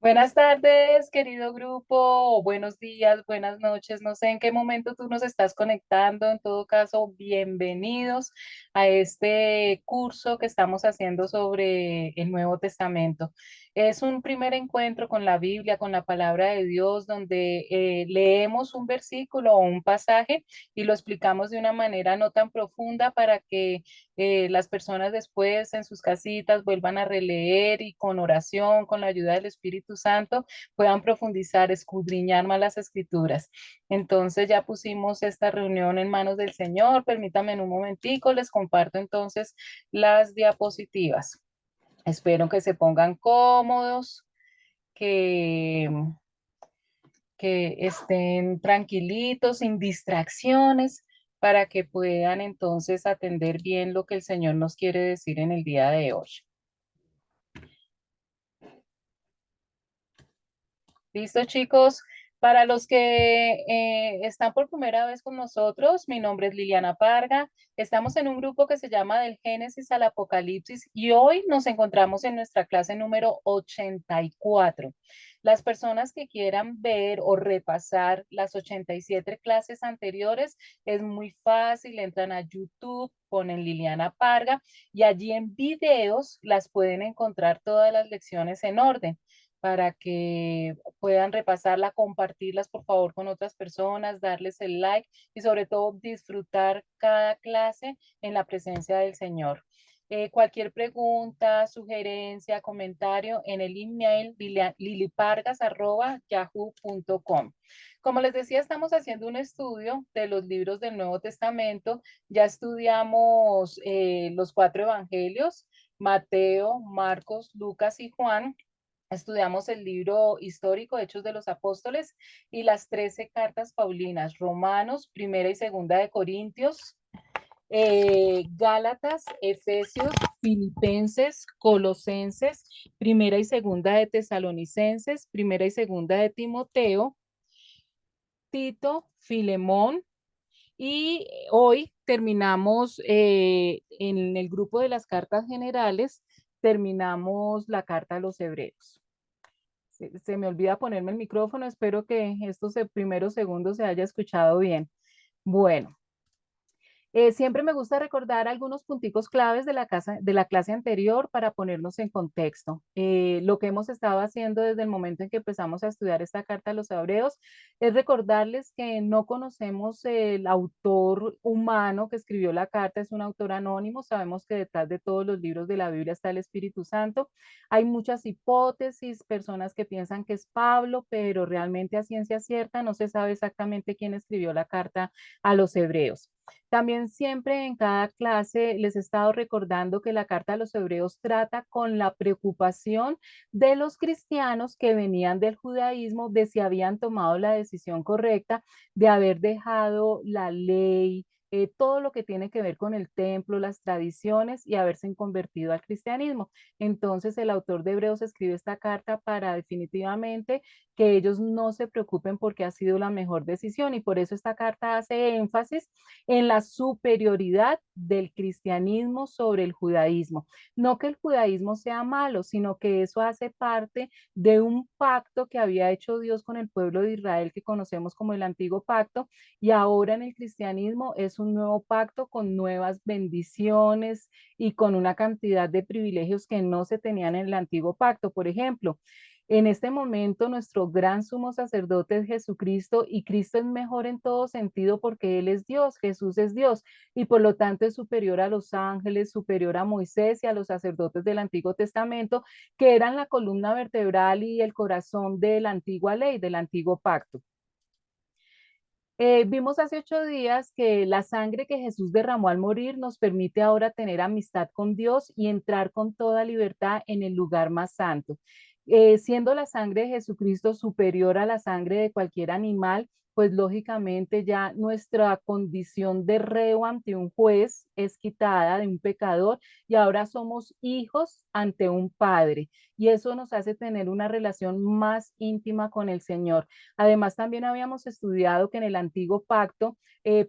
Buenas tardes, querido grupo, o buenos días, buenas noches, no sé en qué momento tú nos estás conectando, en todo caso, bienvenidos a este curso que estamos haciendo sobre el Nuevo Testamento. Es un primer encuentro con la Biblia, con la palabra de Dios, donde leemos un versículo o un pasaje y lo explicamos de una manera no tan profunda para que las personas después en sus casitas vuelvan a releer y con oración, con la ayuda del Espíritu Santo, puedan profundizar, escudriñar más las escrituras. Entonces ya pusimos esta reunión en manos del Señor. Permítanme en un momentico, les comparto entonces las diapositivas. Espero que se pongan cómodos, que, que estén tranquilitos, sin distracciones, para que puedan entonces atender bien lo que el Señor nos quiere decir en el día de hoy. Listo, chicos. Para los que están por primera vez con nosotros, mi nombre es Liliana Parga. Estamos en un grupo que se llama Del Génesis al Apocalipsis y hoy nos encontramos en nuestra clase número 84. Las personas que quieran ver o repasar las 87 clases anteriores, es muy fácil, entran a YouTube, ponen Liliana Parga y allí en videos las pueden encontrar todas las lecciones en orden para que puedan repasarla, compartirlas por favor con otras personas, darles el like y sobre todo disfrutar cada clase en la presencia del Señor. Cualquier pregunta, sugerencia, comentario en el email lilipargas@yahoo.com. Como les decía, estamos haciendo un estudio de los libros del Nuevo Testamento. Ya estudiamos los cuatro evangelios, Mateo, Marcos, Lucas y Juan. Estudiamos el libro histórico Hechos de los Apóstoles y las 13 cartas paulinas, Romanos, Primera y Segunda de Corintios, Gálatas, Efesios, Filipenses, Colosenses, Primera y Segunda de Tesalonicenses, Primera y Segunda de Timoteo, Tito, Filemón, y hoy terminamos en el grupo de las cartas generales, terminamos la carta a los hebreos. Se me olvida ponerme el micrófono, espero que estos primeros segundos se haya escuchado bien. Bueno, siempre me gusta recordar algunos punticos claves de la clase anterior para ponernos en contexto. Lo que hemos estado haciendo desde el momento en que empezamos a estudiar esta carta a los hebreos es recordarles que no conocemos el autor humano que escribió la carta, es un autor anónimo. Sabemos que detrás de todos los libros de la Biblia está el Espíritu Santo. Hay muchas hipótesis, personas que piensan que es Pablo, pero realmente a ciencia cierta no se sabe exactamente quién escribió la carta a los hebreos. También siempre en cada clase les he estado recordando que la carta a los hebreos trata con la preocupación de los cristianos que venían del judaísmo de si habían tomado la decisión correcta de haber dejado la ley, todo lo que tiene que ver con el templo, las tradiciones y haberse convertido al cristianismo. Entonces el autor de Hebreos escribe esta carta para definitivamente que ellos no se preocupen porque ha sido la mejor decisión y por eso esta carta hace énfasis en la superioridad del cristianismo sobre el judaísmo. No que el judaísmo sea malo, sino que eso hace parte de un pacto que había hecho Dios con el pueblo de Israel que conocemos como el antiguo pacto y ahora en el cristianismo es un nuevo pacto con nuevas bendiciones y con una cantidad de privilegios que no se tenían en el antiguo pacto. Por ejemplo, en este momento, nuestro gran sumo sacerdote es Jesucristo y Cristo es mejor en todo sentido porque Él es Dios, Jesús es Dios y por lo tanto es superior a los ángeles, superior a Moisés y a los sacerdotes del Antiguo Testamento, que eran la columna vertebral y el corazón de la antigua ley, del antiguo pacto. Vimos hace 8 días que la sangre que Jesús derramó al morir nos permite ahora tener amistad con Dios y entrar con toda libertad en el lugar más santo. Siendo la sangre de Jesucristo superior a la sangre de cualquier animal, pues lógicamente ya nuestra condición de reo ante un juez es quitada de un pecador y ahora somos hijos ante un padre. Y eso nos hace tener una relación más íntima con el Señor. Además, también habíamos estudiado que en el antiguo pacto,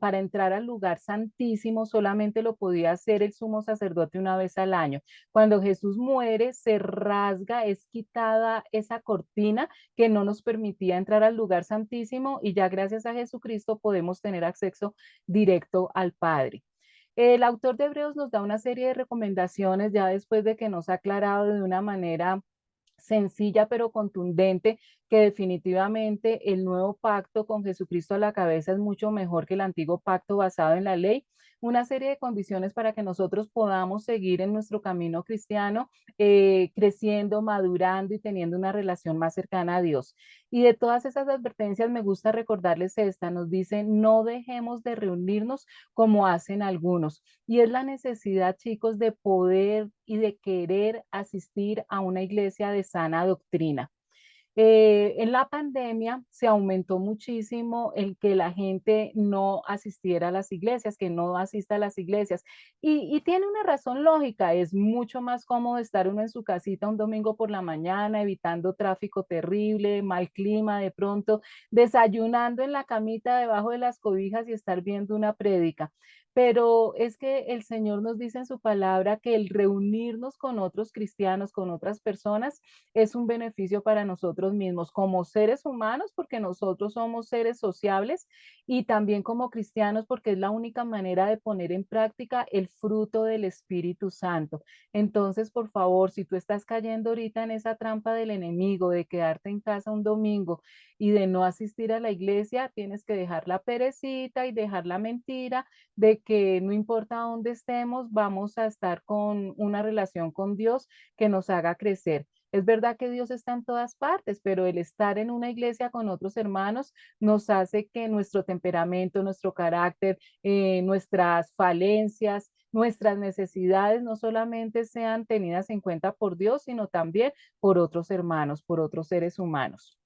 para entrar al lugar santísimo solamente lo podía hacer el sumo sacerdote una vez al año. Cuando Jesús muere, se rasga, es quitada esa cortina que no nos permitía entrar al lugar santísimo y ya gracias a Jesucristo podemos tener acceso directo al Padre. El autor de Hebreos nos da una serie de recomendaciones ya después de que nos ha aclarado de una manera sencilla pero contundente que definitivamente el nuevo pacto con Jesucristo a la cabeza es mucho mejor que el antiguo pacto basado en la ley. Una serie de condiciones para que nosotros podamos seguir en nuestro camino cristiano, creciendo, madurando y teniendo una relación más cercana a Dios. Y de todas esas advertencias me gusta recordarles esta, nos dice, no dejemos de reunirnos como hacen algunos. Y es la necesidad, chicos, de poder y de querer asistir a una iglesia de sana doctrina. En la pandemia se aumentó muchísimo el que la gente no asistiera a las iglesias, que no asista a las iglesias. Y tiene una razón lógica, es mucho más cómodo estar uno en su casita un domingo por la mañana, evitando tráfico terrible, mal clima de pronto, desayunando en la camita debajo de las cobijas y estar viendo una prédica. Pero es que el Señor nos dice en su palabra que el reunirnos con otros cristianos, con otras personas, es un beneficio para nosotros mismos como seres humanos, porque nosotros somos seres sociables, y también como cristianos, porque es la única manera de poner en práctica el fruto del Espíritu Santo. Entonces, por favor, si tú estás cayendo ahorita en esa trampa del enemigo de quedarte en casa un domingo y de no asistir a la iglesia, tienes que dejar la perecita y dejar la mentira de que no importa dónde estemos, vamos a estar con una relación con Dios que nos haga crecer. Es verdad que Dios está en todas partes, pero el estar en una iglesia con otros hermanos nos hace que nuestro temperamento, nuestro carácter, nuestras falencias, nuestras necesidades no solamente sean tenidas en cuenta por Dios, sino también por otros hermanos, por otros seres humanos.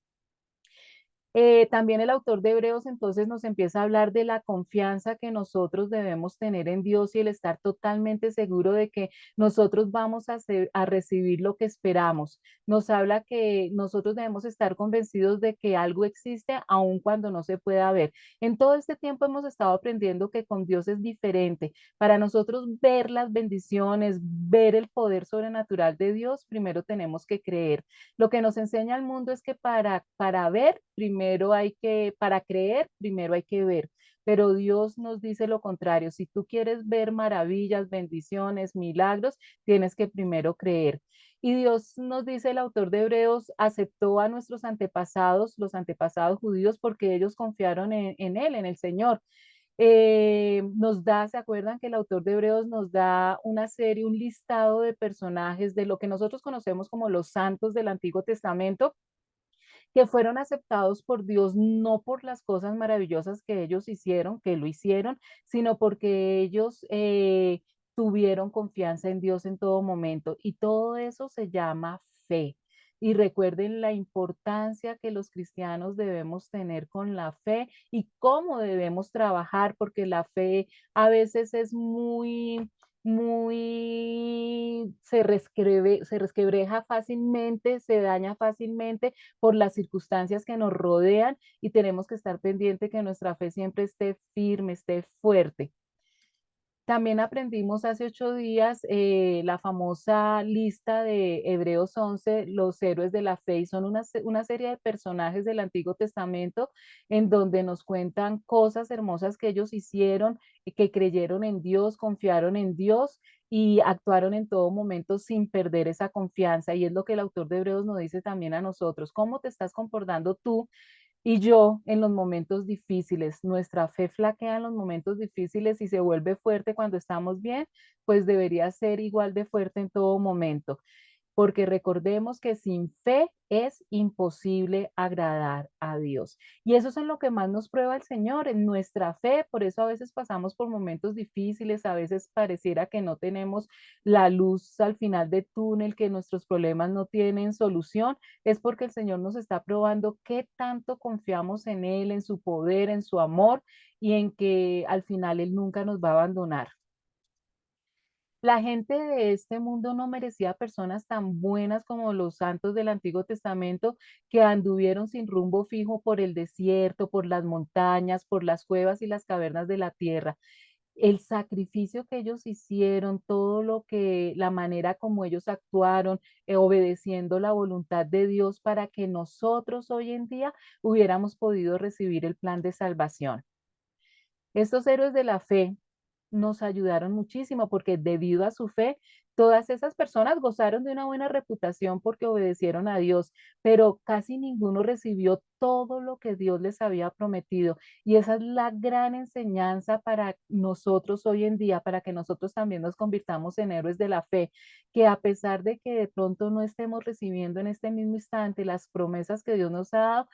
También el autor de Hebreos entonces nos empieza a hablar de la confianza que nosotros debemos tener en Dios y el estar totalmente seguro de que nosotros vamos a recibir lo que esperamos. Nos habla que nosotros debemos estar convencidos de que algo existe aun cuando no se pueda ver. En todo este tiempo hemos estado aprendiendo que con Dios es diferente. Para nosotros ver las bendiciones, ver el poder sobrenatural de Dios, primero tenemos que creer. Lo que nos enseña el mundo es que para ver, primero hay que, para creer, primero hay que ver. Pero Dios nos dice lo contrario. Si tú quieres ver maravillas, bendiciones, milagros, tienes que primero creer. Y Dios nos dice, el autor de Hebreos, aceptó a nuestros antepasados, los antepasados judíos, porque ellos confiaron en Él, en el Señor. Nos da, ¿se acuerdan que el autor de Hebreos nos da una serie, un listado de personajes de lo que nosotros conocemos como los santos del Antiguo Testamento, que fueron aceptados por Dios no por las cosas maravillosas que ellos hicieron, que lo hicieron, sino porque ellos tuvieron confianza en Dios en todo momento. Y todo eso se llama fe. Y recuerden la importancia que los cristianos debemos tener con la fe y cómo debemos trabajar, porque la fe a veces es se resquebreja fácilmente, se daña fácilmente por las circunstancias que nos rodean y tenemos que estar pendiente que nuestra fe siempre esté firme, esté fuerte. También aprendimos hace 8 días la famosa lista de Hebreos 11, los héroes de la fe, y son una serie de personajes del Antiguo Testamento en donde nos cuentan cosas hermosas que ellos hicieron, que creyeron en Dios, confiaron en Dios y actuaron en todo momento sin perder esa confianza. Y es lo que el autor de Hebreos nos dice también a nosotros. ¿Cómo te estás comportando tú y yo en los momentos difíciles? Nuestra fe flaquea en los momentos difíciles y se vuelve fuerte cuando estamos bien, pues debería ser igual de fuerte en todo momento. porque recordemos que sin fe es imposible agradar a Dios. Y eso es en lo que más nos prueba el Señor, en nuestra fe. Por eso a veces pasamos por momentos difíciles, a veces pareciera que no tenemos la luz al final del túnel, que nuestros problemas no tienen solución. Es porque el Señor nos está probando qué tanto confiamos en Él, en su poder, en su amor y en que al final Él nunca nos va a abandonar. La gente de este mundo no merecía personas tan buenas como los santos del Antiguo Testamento que anduvieron sin rumbo fijo por el desierto, por las montañas, por las cuevas y las cavernas de la tierra. El sacrificio que ellos hicieron, todo lo que, la manera como ellos actuaron, obedeciendo la voluntad de Dios para que nosotros hoy en día hubiéramos podido recibir el plan de salvación. Estos héroes de la fe nos ayudaron muchísimo porque debido a su fe, todas esas personas gozaron de una buena reputación porque obedecieron a Dios, pero casi ninguno recibió todo lo que Dios les había prometido. Y esa es la gran enseñanza para nosotros hoy en día, para que nosotros también nos convirtamos en héroes de la fe, que a pesar de que de pronto no estemos recibiendo en este mismo instante las promesas que Dios nos ha dado,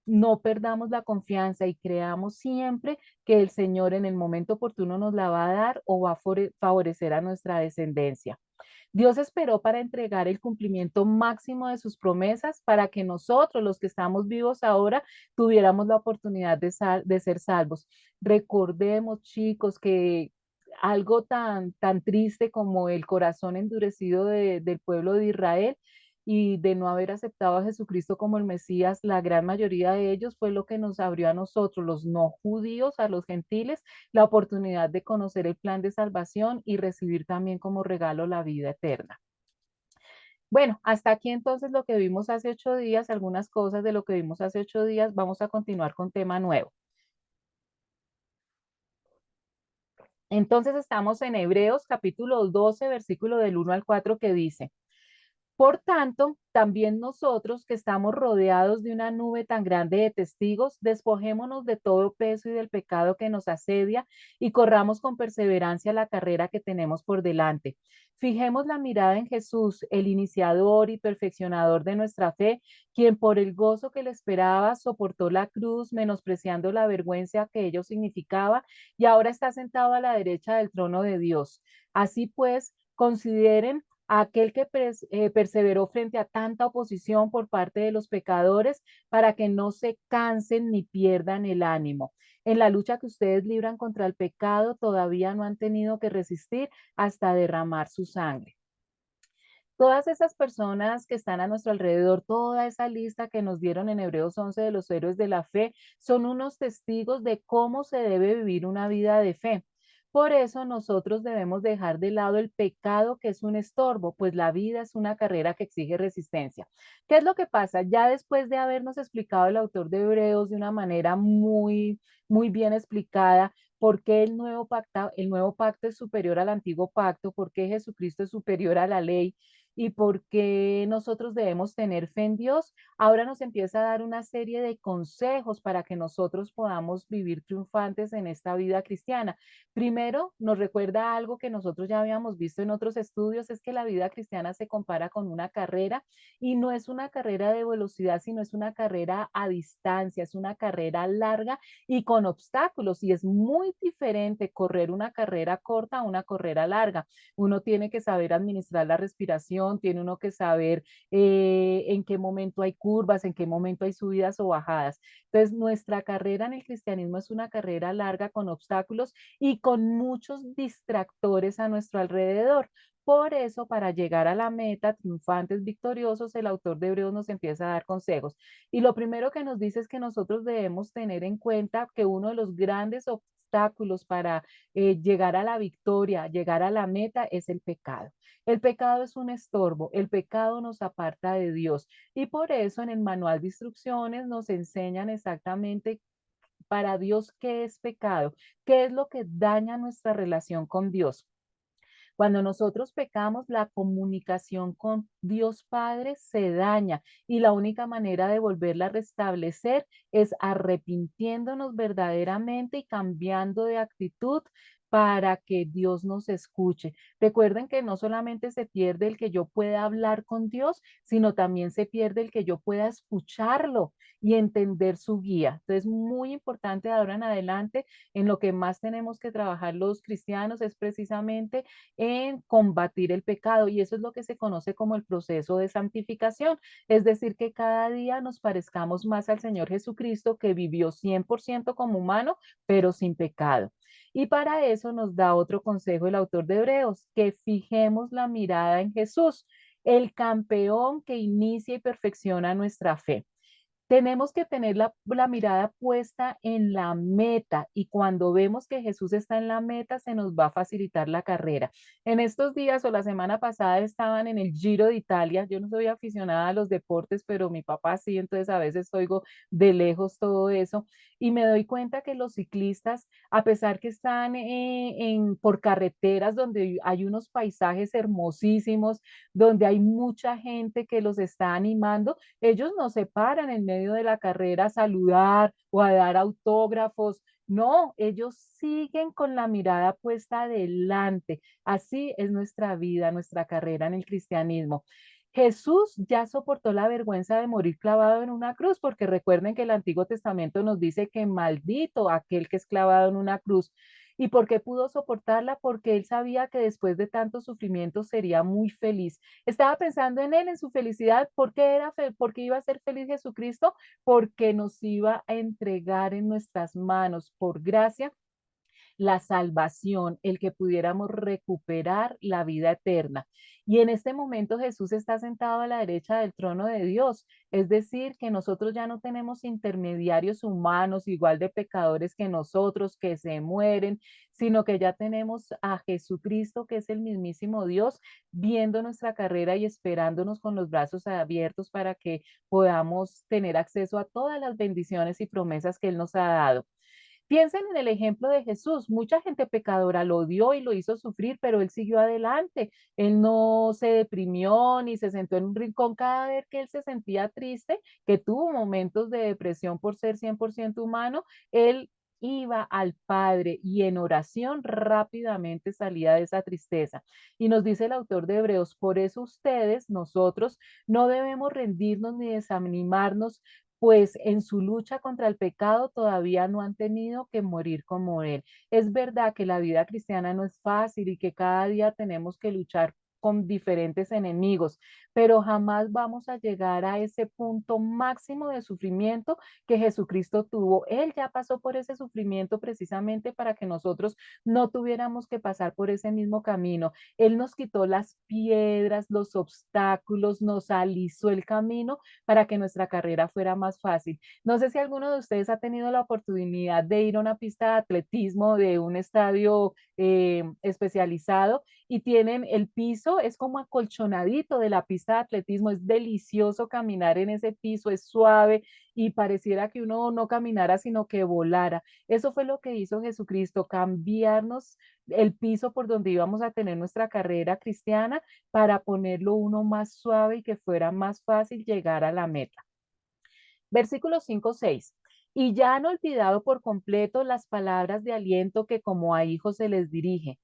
no perdamos la confianza y creamos siempre que el Señor en el momento oportuno nos la va a dar o va a favorecer a nuestra descendencia. Dios esperó para entregar el cumplimiento máximo de sus promesas para que nosotros, los que estamos vivos ahora, tuviéramos la oportunidad de ser salvos. Recordemos, chicos, que algo tan triste como el corazón endurecido del pueblo de Israel y de no haber aceptado a Jesucristo como el Mesías, la gran mayoría de ellos fue lo que nos abrió a nosotros, los no judíos, a los gentiles, la oportunidad de conocer el plan de salvación y recibir también como regalo la vida eterna. Bueno, hasta aquí entonces lo que vimos hace 8 días, algunas cosas de lo que vimos hace 8 días, vamos a continuar con tema nuevo. Entonces estamos en Hebreos capítulo 12, versículo del 1 al 4 que dice, por tanto, también nosotros que estamos rodeados de una nube tan grande de testigos, despojémonos de todo peso y del pecado que nos asedia y corramos con perseverancia la carrera que tenemos por delante. Fijemos la mirada en Jesús, el iniciador y perfeccionador de nuestra fe, quien por el gozo que le esperaba soportó la cruz, menospreciando la vergüenza que ello significaba, y ahora está sentado a la derecha del trono de Dios. Así pues, consideren a aquel que perseveró frente a tanta oposición por parte de los pecadores para que no se cansen ni pierdan el ánimo. En la lucha que ustedes libran contra el pecado, todavía no han tenido que resistir hasta derramar su sangre. Todas esas personas que están a nuestro alrededor, toda esa lista que nos dieron en Hebreos 11 de los héroes de la fe, son unos testigos de cómo se debe vivir una vida de fe. Por eso nosotros debemos dejar de lado el pecado que es un estorbo, pues la vida es una carrera que exige resistencia. ¿Qué es lo que pasa? Ya después de habernos explicado el autor de Hebreos de una manera muy bien explicada, por qué el nuevo pacto es superior al antiguo pacto, por qué Jesucristo es superior a la ley, y por qué nosotros debemos tener fe en Dios, ahora nos empieza a dar una serie de consejos para que nosotros podamos vivir triunfantes en esta vida cristiana. Primero, nos recuerda algo que nosotros ya habíamos visto en otros estudios, es que la vida cristiana se compara con una carrera y no es una carrera de velocidad, sino es una carrera a distancia, es una carrera larga y con obstáculos y es muy diferente correr una carrera corta a una carrera larga. Uno tiene que saber administrar la respiración, tiene uno que saber en qué momento hay curvas, en qué momento hay subidas o bajadas. Entonces, nuestra carrera en el cristianismo es una carrera larga con obstáculos y con muchos distractores a nuestro alrededor. Por eso, para llegar a la meta, triunfantes, victoriosos, el autor de Hebreos nos empieza a dar consejos. Y lo primero que nos dice es que nosotros debemos tener en cuenta que uno de los grandes obstáculos para llegar a la victoria, llegar a la meta es el pecado. El pecado es un estorbo, el pecado nos aparta de Dios y por eso en el manual de instrucciones nos enseñan exactamente para Dios qué es pecado, qué es lo que daña nuestra relación con Dios. Cuando nosotros pecamos, la comunicación con Dios Padre se daña y la única manera de volverla a restablecer es arrepintiéndonos verdaderamente y cambiando de actitud para que Dios nos escuche. Recuerden que no solamente se pierde el que yo pueda hablar con Dios, sino también se pierde el que yo pueda escucharlo y entender su guía. Entonces, muy importante de ahora en adelante, en lo que más tenemos que trabajar los cristianos es precisamente en combatir el pecado, y eso es lo que se conoce como el proceso de santificación, es decir, que cada día nos parezcamos más al Señor Jesucristo, que vivió 100% como humano, pero sin pecado. Y para eso nos da otro consejo el autor de Hebreos, que fijemos la mirada en Jesús, el campeón que inicia y perfecciona nuestra fe. Tenemos que tener la mirada puesta en la meta, y cuando vemos que Jesús está en la meta, se nos va a facilitar la carrera. En estos días o la semana pasada estaban en el Giro de Italia. Yo no soy aficionada a los deportes, pero mi papá sí, entonces a veces oigo de lejos todo eso y me doy cuenta que los ciclistas, a pesar que están por carreteras donde hay unos paisajes hermosísimos, donde hay mucha gente que los está animando, ellos no se paran en medio de la carrera a saludar o a dar autógrafos. No, ellos siguen con la mirada puesta adelante. Así es nuestra vida, nuestra carrera en el cristianismo. Jesús ya soportó la vergüenza de morir clavado en una cruz, porque recuerden que el Antiguo Testamento nos dice que maldito aquel que es clavado en una cruz. ¿Y por qué pudo soportarla? Porque él sabía que después de tanto sufrimiento sería muy feliz. Estaba pensando en él, en su felicidad. ¿Por qué por qué iba a ser feliz Jesucristo? Porque nos iba a entregar en nuestras manos por gracia la salvación, el que pudiéramos recuperar la vida eterna. Y en este momento Jesús está sentado a la derecha del trono de Dios, es decir, que nosotros ya no tenemos intermediarios humanos igual de pecadores que nosotros, que se mueren, sino que ya tenemos a Jesucristo, que es el mismísimo Dios, viendo nuestra carrera y esperándonos con los brazos abiertos para que podamos tener acceso a todas las bendiciones y promesas que Él nos ha dado. Piensen en el ejemplo de Jesús. Mucha gente pecadora lo odió y lo hizo sufrir, pero él siguió adelante. Él no se deprimió ni se sentó en un rincón cada vez que él se sentía triste, que tuvo momentos de depresión por ser 100% humano. Él iba al Padre y en oración rápidamente salía de esa tristeza. Y nos dice el autor de Hebreos, por eso ustedes, nosotros, no debemos rendirnos ni desanimarnos, pues en su lucha contra el pecado todavía no han tenido que morir como él. Es verdad que la vida cristiana no es fácil y que cada día tenemos que luchar con diferentes enemigos, pero jamás vamos a llegar a ese punto máximo de sufrimiento que Jesucristo tuvo. Él ya pasó por ese sufrimiento precisamente para que nosotros no tuviéramos que pasar por ese mismo camino. Él nos quitó las piedras, los obstáculos, nos alisó el camino para que nuestra carrera fuera más fácil. No sé si alguno de ustedes ha tenido la oportunidad de ir a una pista de atletismo de un estadio especializado, y tienen el piso, es como acolchonadito de la pista de atletismo, es delicioso caminar en ese piso, es suave y pareciera que uno no caminara, sino que volara. Eso fue lo que hizo Jesucristo, cambiarnos el piso por donde íbamos a tener nuestra carrera cristiana para ponerlo uno más suave y que fuera más fácil llegar a la meta. Versículos 5, 6. Y ya han olvidado por completo las palabras de aliento que como a hijos se les dirige.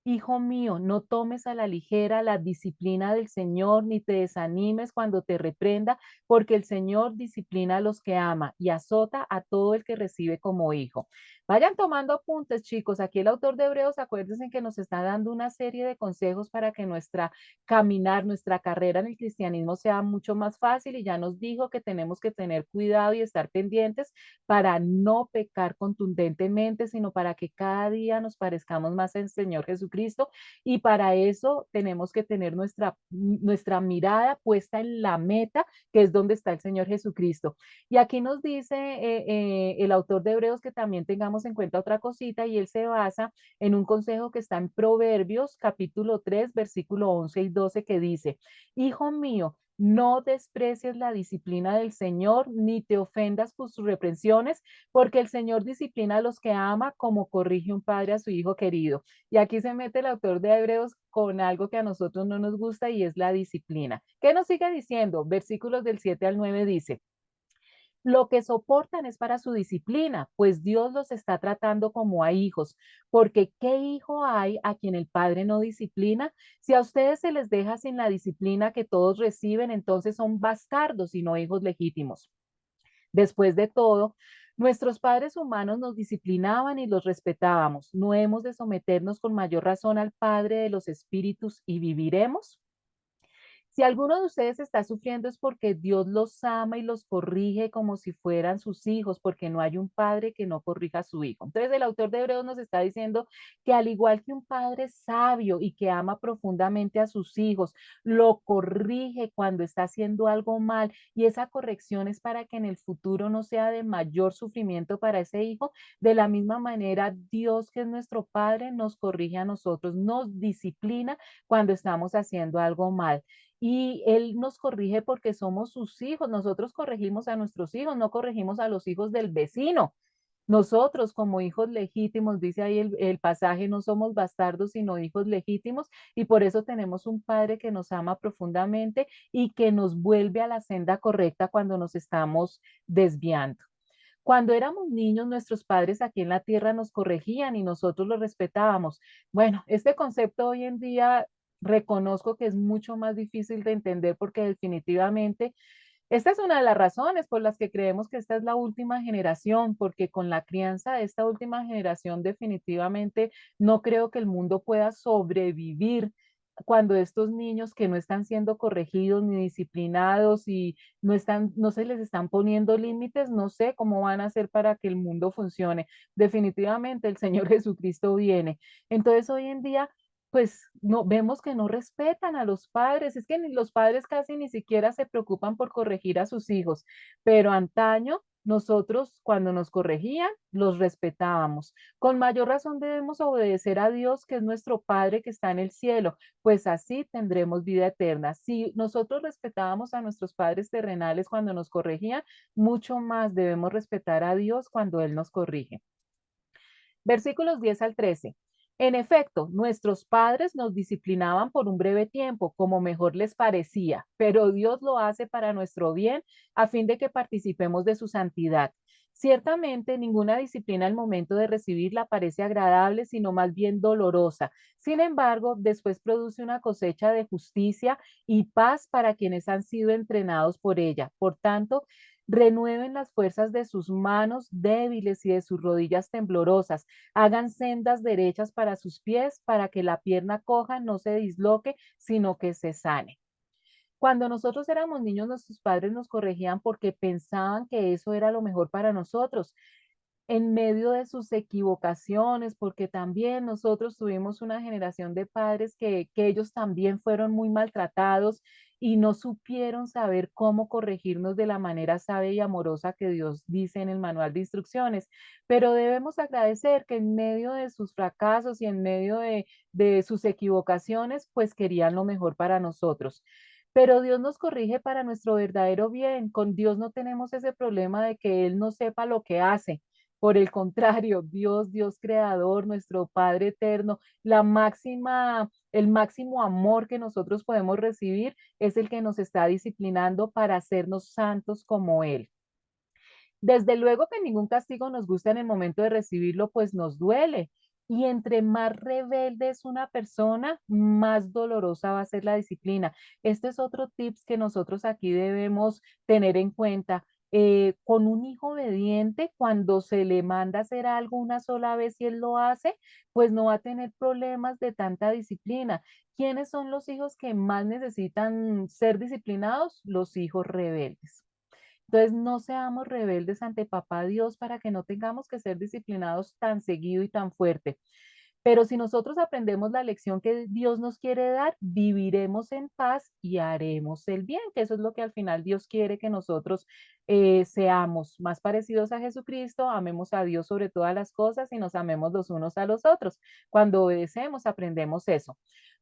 Hijo mío, no tomes a la ligera la disciplina del Señor, ni te desanimes cuando te reprenda, porque el Señor disciplina a los que ama y azota a todo el que recibe como hijo. Vayan tomando apuntes, chicos. Aquí el autor de Hebreos, acuérdense que nos está dando una serie de consejos para que nuestra caminar, nuestra carrera en el cristianismo sea mucho más fácil, y ya nos dijo que tenemos que tener cuidado y estar pendientes para no pecar contundentemente, sino para que cada día nos parezcamos más al Señor Jesucristo. Y para eso tenemos que tener nuestra mirada puesta en la meta, que es donde está el Señor Jesucristo. Y aquí nos dice el autor de Hebreos que también tengamos en cuenta otra cosita, y él se basa en un consejo que está en Proverbios capítulo 3 versículo 11 y 12, que dice, hijo mío, no desprecies la disciplina del Señor, ni te ofendas por sus reprensiones, porque el Señor disciplina a los que ama como corrige un padre a su hijo querido. Y aquí se mete el autor de Hebreos con algo que a nosotros no nos gusta, y es la disciplina. ¿Qué nos sigue diciendo? Versículos del 7 al 9 dice, Lo que soportan es para su disciplina, pues Dios los está tratando como a hijos, porque ¿qué hijo hay a quien el padre no disciplina? Si a ustedes se les deja sin la disciplina que todos reciben, entonces son bastardos y no hijos legítimos. Después de todo, nuestros padres humanos nos disciplinaban y los respetábamos. ¿No hemos de someternos con mayor razón al Padre de los Espíritus y viviremos? Si alguno de ustedes está sufriendo es porque Dios los ama y los corrige como si fueran sus hijos, porque no hay un padre que no corrija a su hijo. Entonces el autor de Hebreos nos está diciendo que al igual que un padre sabio y que ama profundamente a sus hijos, lo corrige cuando está haciendo algo mal y esa corrección es para que en el futuro no sea de mayor sufrimiento para ese hijo. De la misma manera, Dios, que es nuestro Padre, nos corrige a nosotros, nos disciplina cuando estamos haciendo algo mal. Y Él nos corrige porque somos sus hijos. Nosotros corregimos a nuestros hijos, no corregimos a los hijos del vecino. Nosotros como hijos legítimos, dice ahí el pasaje, no somos bastardos, sino hijos legítimos, y por eso tenemos un Padre que nos ama profundamente y que nos vuelve a la senda correcta cuando nos estamos desviando. Cuando éramos niños, nuestros padres aquí en la tierra nos corregían y nosotros los respetábamos. Bueno, este concepto hoy en día reconozco que es mucho más difícil de entender porque definitivamente esta es una de las razones por las que creemos que esta es la última generación, porque con la crianza de esta última generación definitivamente no creo que el mundo pueda sobrevivir cuando estos niños que no están siendo corregidos ni disciplinados y no se les están poniendo límites, no sé cómo van a hacer para que el mundo funcione. Definitivamente el Señor Jesucristo viene. Entonces hoy en día pues no vemos que no respetan a los padres, es que los padres casi ni siquiera se preocupan por corregir a sus hijos, pero antaño nosotros cuando nos corregían los respetábamos. Con mayor razón debemos obedecer a Dios, que es nuestro Padre que está en el cielo, pues así tendremos vida eterna. Si nosotros respetábamos a nuestros padres terrenales cuando nos corregían, mucho más debemos respetar a Dios cuando Él nos corrige. Versículos 10 al 13. En efecto, nuestros padres nos disciplinaban por un breve tiempo, como mejor les parecía, pero Dios lo hace para nuestro bien, a fin de que participemos de su santidad. Ciertamente, ninguna disciplina al momento de recibirla parece agradable, sino más bien dolorosa. Sin embargo, después produce una cosecha de justicia y paz para quienes han sido entrenados por ella. Por tanto, renueven las fuerzas de sus manos débiles y de sus rodillas temblorosas. Hagan sendas derechas para sus pies, para que la pierna coja no se disloque, sino que se sane. Cuando nosotros éramos niños, nuestros padres nos corregían porque pensaban que eso era lo mejor para nosotros en medio de sus equivocaciones, porque también nosotros tuvimos una generación de padres que ellos también fueron muy maltratados y no supieron saber cómo corregirnos de la manera sabia y amorosa que Dios dice en el manual de instrucciones. Pero debemos agradecer que en medio de sus fracasos y en medio de sus equivocaciones, pues querían lo mejor para nosotros. Pero Dios nos corrige para nuestro verdadero bien. Con Dios no tenemos ese problema de que Él no sepa lo que hace. Por el contrario, Dios, Dios creador, nuestro Padre eterno, el máximo amor que nosotros podemos recibir es el que nos está disciplinando para hacernos santos como Él. Desde luego que ningún castigo nos gusta en el momento de recibirlo, pues nos duele. Y entre más rebelde es una persona, más dolorosa va a ser la disciplina. Este es otro tips que nosotros aquí debemos tener en cuenta. Con un hijo obediente, cuando se le manda a hacer algo una sola vez y él lo hace, pues no va a tener problemas de tanta disciplina. ¿Quiénes son los hijos que más necesitan ser disciplinados? Los hijos rebeldes. Entonces, no seamos rebeldes ante Papá Dios para que no tengamos que ser disciplinados tan seguido y tan fuerte. Pero si nosotros aprendemos la lección que Dios nos quiere dar, viviremos en paz y haremos el bien, que eso es lo que al final Dios quiere que nosotros seamos más parecidos a Jesucristo, amemos a Dios sobre todas las cosas y nos amemos los unos a los otros. Cuando obedecemos, aprendemos eso.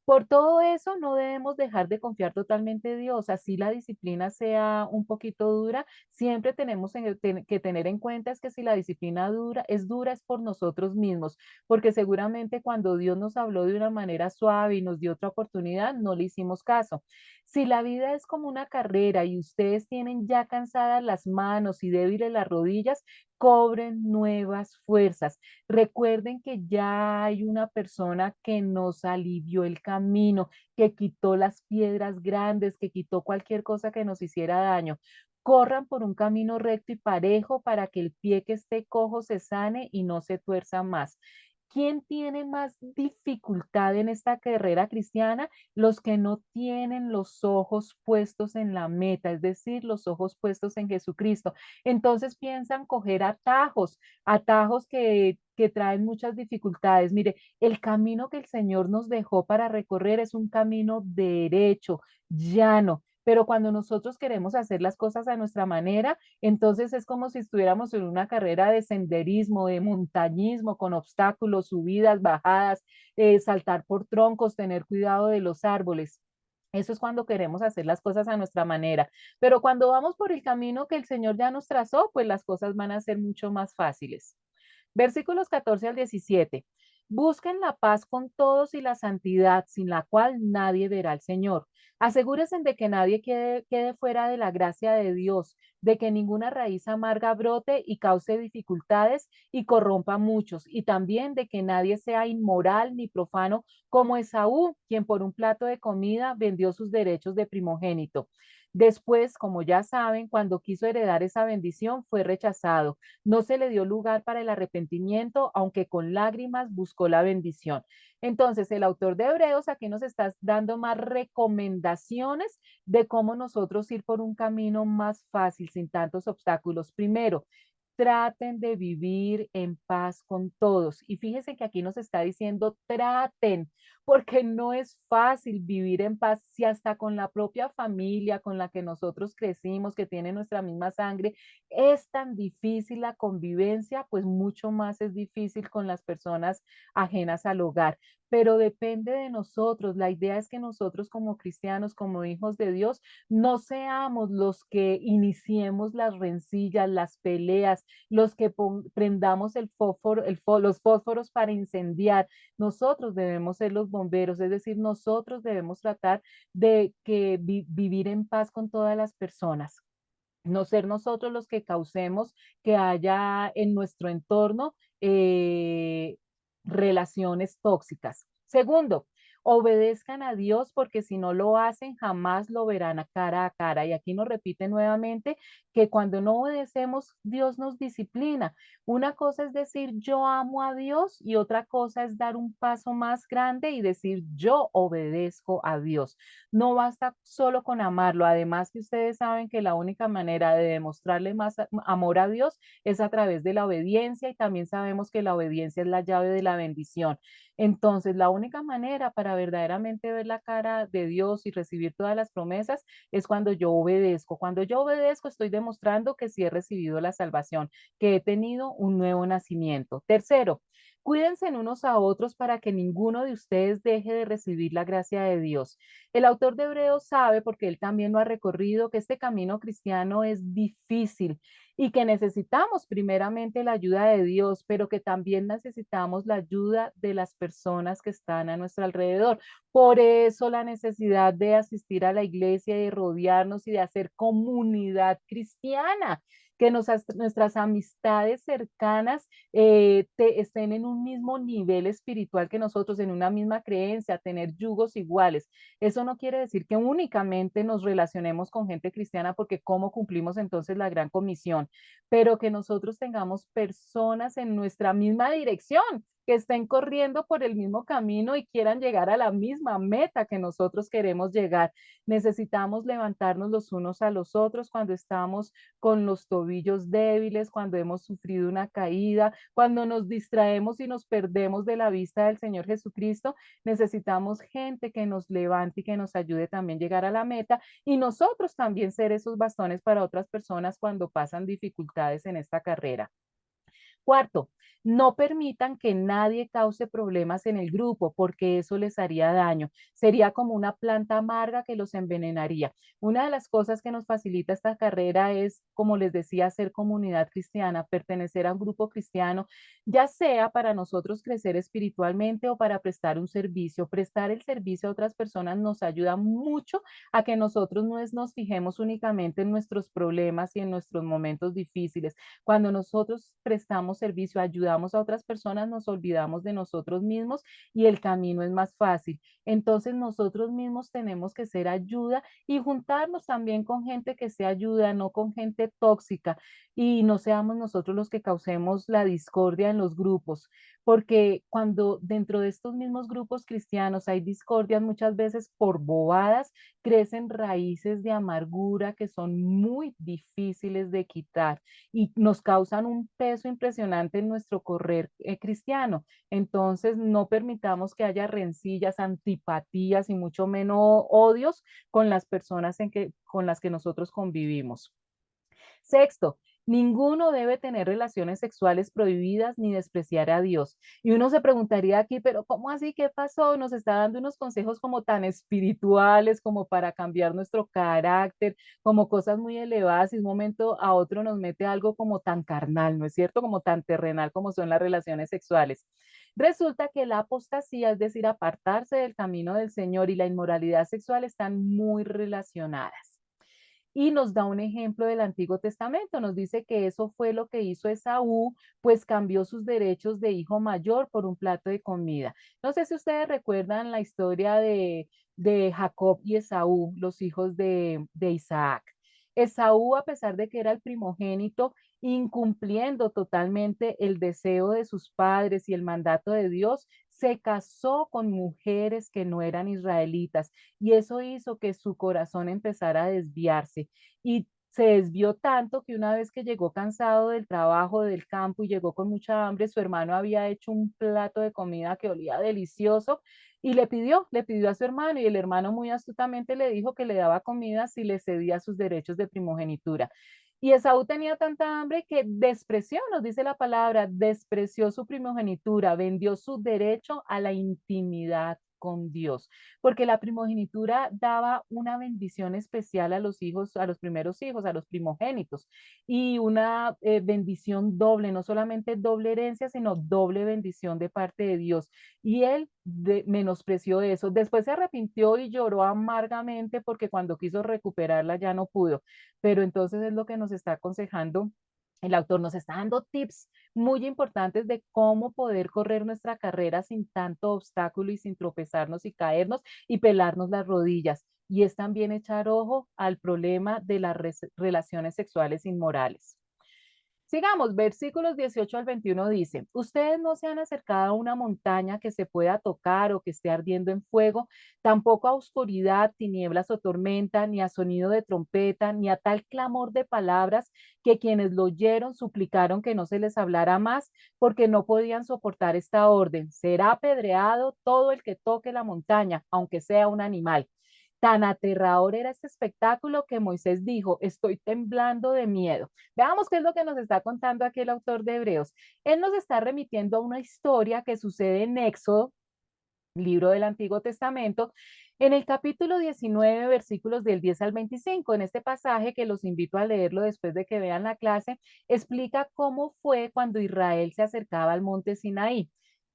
Por todo eso, no debemos dejar de confiar totalmente en Dios. Así la disciplina sea un poquito dura, siempre tenemos que tener en cuenta es que si la disciplina dura es por nosotros mismos, porque seguramente cuando Dios nos habló de una manera suave y nos dio otra oportunidad, no le hicimos caso. Si la vida es como una carrera y ustedes tienen ya cansadas las manos y débiles las rodillas, cobren nuevas fuerzas. Recuerden que ya hay una persona que nos alivió el camino, que quitó las piedras grandes, que quitó cualquier cosa que nos hiciera daño. Corran por un camino recto y parejo para que el pie que esté cojo se sane y no se tuerza más. ¿Quién tiene más dificultad en esta carrera cristiana? Los que no tienen los ojos puestos en la meta, es decir, los ojos puestos en Jesucristo. Entonces piensan coger atajos, atajos que traen muchas dificultades. Mire, el camino que el Señor nos dejó para recorrer es un camino derecho, llano. Pero cuando nosotros queremos hacer las cosas a nuestra manera, entonces es como si estuviéramos en una carrera de senderismo, de montañismo, con obstáculos, subidas, bajadas, saltar por troncos, tener cuidado de los árboles. Eso es cuando queremos hacer las cosas a nuestra manera. Pero cuando vamos por el camino que el Señor ya nos trazó, pues las cosas van a ser mucho más fáciles. Versículos 14 al 17. Busquen la paz con todos y la santidad, sin la cual nadie verá al Señor. Asegúrense de que nadie quede fuera de la gracia de Dios, de que ninguna raíz amarga brote y cause dificultades y corrompa a muchos, y también de que nadie sea inmoral ni profano como Esaú, quien por un plato de comida vendió sus derechos de primogénito. Después, como ya saben, cuando quiso heredar esa bendición, fue rechazado. No se le dio lugar para el arrepentimiento, aunque con lágrimas buscó la bendición. Entonces, el autor de Hebreos aquí nos está dando más recomendaciones de cómo nosotros ir por un camino más fácil, sin tantos obstáculos. Primero, traten de vivir en paz con todos. Y fíjense que aquí nos está diciendo traten, porque no es fácil vivir en paz si hasta con la propia familia con la que nosotros crecimos, que tiene nuestra misma sangre, es tan difícil la convivencia, pues mucho más es difícil con las personas ajenas al hogar. Pero depende de nosotros. La idea es que nosotros como cristianos, como hijos de Dios, no seamos los que iniciemos las rencillas, las peleas, los que prendamos el fósforo, los fósforos para incendiar. Nosotros debemos ser los bomberos, es decir, nosotros debemos tratar de que vivir en paz con todas las personas, no ser nosotros los que causemos que haya en nuestro entorno relaciones tóxicas. Segundo, obedezcan a Dios porque si no lo hacen, jamás lo verán a cara a cara. Y aquí nos repite nuevamente que cuando no obedecemos, Dios nos disciplina. Una cosa es decir yo amo a Dios y otra cosa es dar un paso más grande y decir yo obedezco a Dios. No basta solo con amarlo, además que ustedes saben que la única manera de demostrarle más amor a Dios es a través de la obediencia y también sabemos que la obediencia es la llave de la bendición. Entonces, la única manera para verdaderamente ver la cara de Dios y recibir todas las promesas es cuando yo obedezco. Cuando yo obedezco, estoy demostrando que sí he recibido la salvación, que he tenido un nuevo nacimiento. Tercero, cuídense unos a otros para que ninguno de ustedes deje de recibir la gracia de Dios. El autor de Hebreos sabe, porque él también lo ha recorrido, que este camino cristiano es difícil y que necesitamos primeramente la ayuda de Dios, pero que también necesitamos la ayuda de las personas que están a nuestro alrededor. Por eso la necesidad de asistir a la iglesia, de rodearnos y de hacer comunidad cristiana, que nuestras amistades cercanas estén en un mismo nivel espiritual que nosotros, en una misma creencia, tener yugos iguales. Eso no quiere decir que únicamente nos relacionemos con gente cristiana, porque ¿cómo cumplimos entonces la gran comisión? Pero que nosotros tengamos personas en nuestra misma dirección, que estén corriendo por el mismo camino y quieran llegar a la misma meta que nosotros queremos llegar. Necesitamos levantarnos los unos a los otros cuando estamos con los tobillos débiles, cuando hemos sufrido una caída, cuando nos distraemos y nos perdemos de la vista del Señor Jesucristo. Necesitamos gente que nos levante y que nos ayude también a llegar a la meta y nosotros también ser esos bastones para otras personas cuando pasan dificultades en esta carrera. Cuarto, no permitan que nadie cause problemas en el grupo porque eso les haría daño. Sería como una planta amarga que los envenenaría. Una de las cosas que nos facilita esta carrera es, como les decía, ser comunidad cristiana, pertenecer a un grupo cristiano, ya sea para nosotros crecer espiritualmente o para prestar un servicio. Prestar el servicio a otras personas nos ayuda mucho a que nosotros no nos fijemos únicamente en nuestros problemas y en nuestros momentos difíciles. Cuando nosotros prestamos servicio, ayudamos a otras personas, nos olvidamos de nosotros mismos y el camino es más fácil. Entonces nosotros mismos tenemos que ser ayuda y juntarnos también con gente que sea ayuda, no con gente tóxica, y no seamos nosotros los que causemos la discordia en los grupos, porque cuando dentro de estos mismos grupos cristianos hay discordias muchas veces por bobadas, crecen raíces de amargura que son muy difíciles de quitar y nos causan un peso impresionante en nuestro correr cristiano. Entonces, no permitamos que haya rencillas, antipatías y mucho menos odios con las personas con las que nosotros convivimos. Sexto, ninguno debe tener relaciones sexuales prohibidas ni despreciar a Dios. Y uno se preguntaría aquí, pero ¿cómo así? ¿Qué pasó? Nos está dando unos consejos como tan espirituales, como para cambiar nuestro carácter, como cosas muy elevadas y de un momento a otro nos mete algo como tan carnal, ¿no es cierto? Como tan terrenal como son las relaciones sexuales. Resulta que la apostasía, es decir, apartarse del camino del Señor y la inmoralidad sexual están muy relacionadas. Y nos da un ejemplo del Antiguo Testamento. Nos dice que eso fue lo que hizo Esaú, pues cambió sus derechos de hijo mayor por un plato de comida. No sé si ustedes recuerdan la historia de Jacob y Esaú, los hijos de Isaac. Esaú, a pesar de que era el primogénito, incumpliendo totalmente el deseo de sus padres y el mandato de Dios, se casó con mujeres que no eran israelitas y eso hizo que su corazón empezara a desviarse y se desvió tanto que una vez que llegó cansado del trabajo, del campo y llegó con mucha hambre, su hermano había hecho un plato de comida que olía delicioso y le pidió a su hermano y el hermano muy astutamente le dijo que le daba comida si le cedía sus derechos de primogenitura. Y Esaú tenía tanta hambre que despreció, nos dice la palabra, despreció su primogenitura, vendió su derecho a la intimidad con Dios, porque la primogenitura daba una bendición especial a los hijos, a los primeros hijos, a los primogénitos, y una bendición doble, no solamente doble herencia, sino doble bendición de parte de Dios. Y él menospreció eso. Después se arrepintió y lloró amargamente porque cuando quiso recuperarla ya no pudo. Pero entonces es lo que nos está aconsejando el autor, nos está dando tips muy importantes de cómo poder correr nuestra carrera sin tanto obstáculo y sin tropezarnos y caernos y pelarnos las rodillas. Y es también echar ojo al problema de las relaciones sexuales inmorales. Sigamos, versículos 18 al 21 dice, ustedes no se han acercado a una montaña que se pueda tocar o que esté ardiendo en fuego, tampoco a oscuridad, tinieblas o tormenta, ni a sonido de trompeta, ni a tal clamor de palabras que quienes lo oyeron suplicaron que no se les hablara más porque no podían soportar esta orden. Será apedreado todo el que toque la montaña, aunque sea un animal. Tan aterrador era este espectáculo que Moisés dijo, estoy temblando de miedo. Veamos qué es lo que nos está contando aquí el autor de Hebreos. Él nos está remitiendo a una historia que sucede en Éxodo, libro del Antiguo Testamento, en el capítulo 19, versículos del 10 al 25. En este pasaje, que los invito a leerlo después de que vean la clase, explica cómo fue cuando Israel se acercaba al monte Sinaí.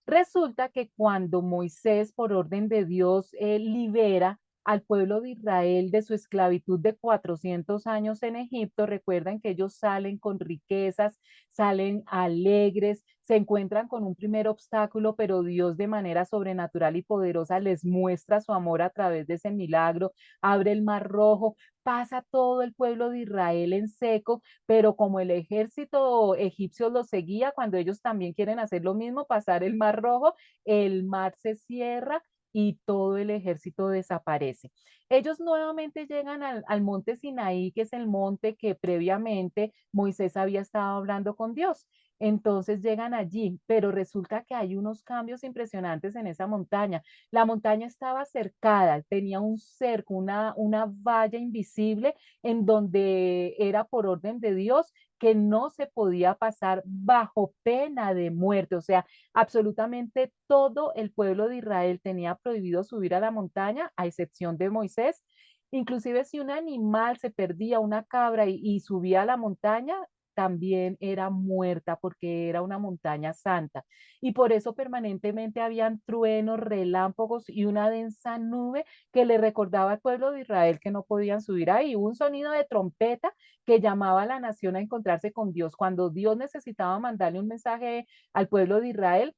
Resulta que cuando Moisés, por orden de Dios, libera al pueblo de Israel de su esclavitud de 400 años en Egipto, recuerden que ellos salen con riquezas, salen alegres, se encuentran con un primer obstáculo, pero Dios de manera sobrenatural y poderosa les muestra su amor a través de ese milagro, abre el mar rojo, pasa todo el pueblo de Israel en seco, pero como el ejército egipcio los seguía, cuando ellos también quieren hacer lo mismo, pasar el mar rojo, el mar se cierra y todo el ejército desaparece. Ellos nuevamente llegan al monte Sinaí, que es el monte que previamente Moisés había estado hablando con Dios. Entonces llegan allí, pero resulta que hay unos cambios impresionantes en esa montaña. La montaña estaba cercada, tenía un cerco, una valla invisible en donde era por orden de Dios que no se podía pasar bajo pena de muerte. O sea, absolutamente todo el pueblo de Israel tenía prohibido subir a la montaña, a excepción de Moisés. Inclusive si un animal se perdía, una cabra, y subía a la montaña, también era muerta porque era una montaña santa. Y por eso permanentemente habían truenos, relámpagos y una densa nube que le recordaba al pueblo de Israel que no podían subir ahí. Hubo un sonido de trompeta que llamaba a la nación a encontrarse con Dios. Cuando Dios necesitaba mandarle un mensaje al pueblo de Israel,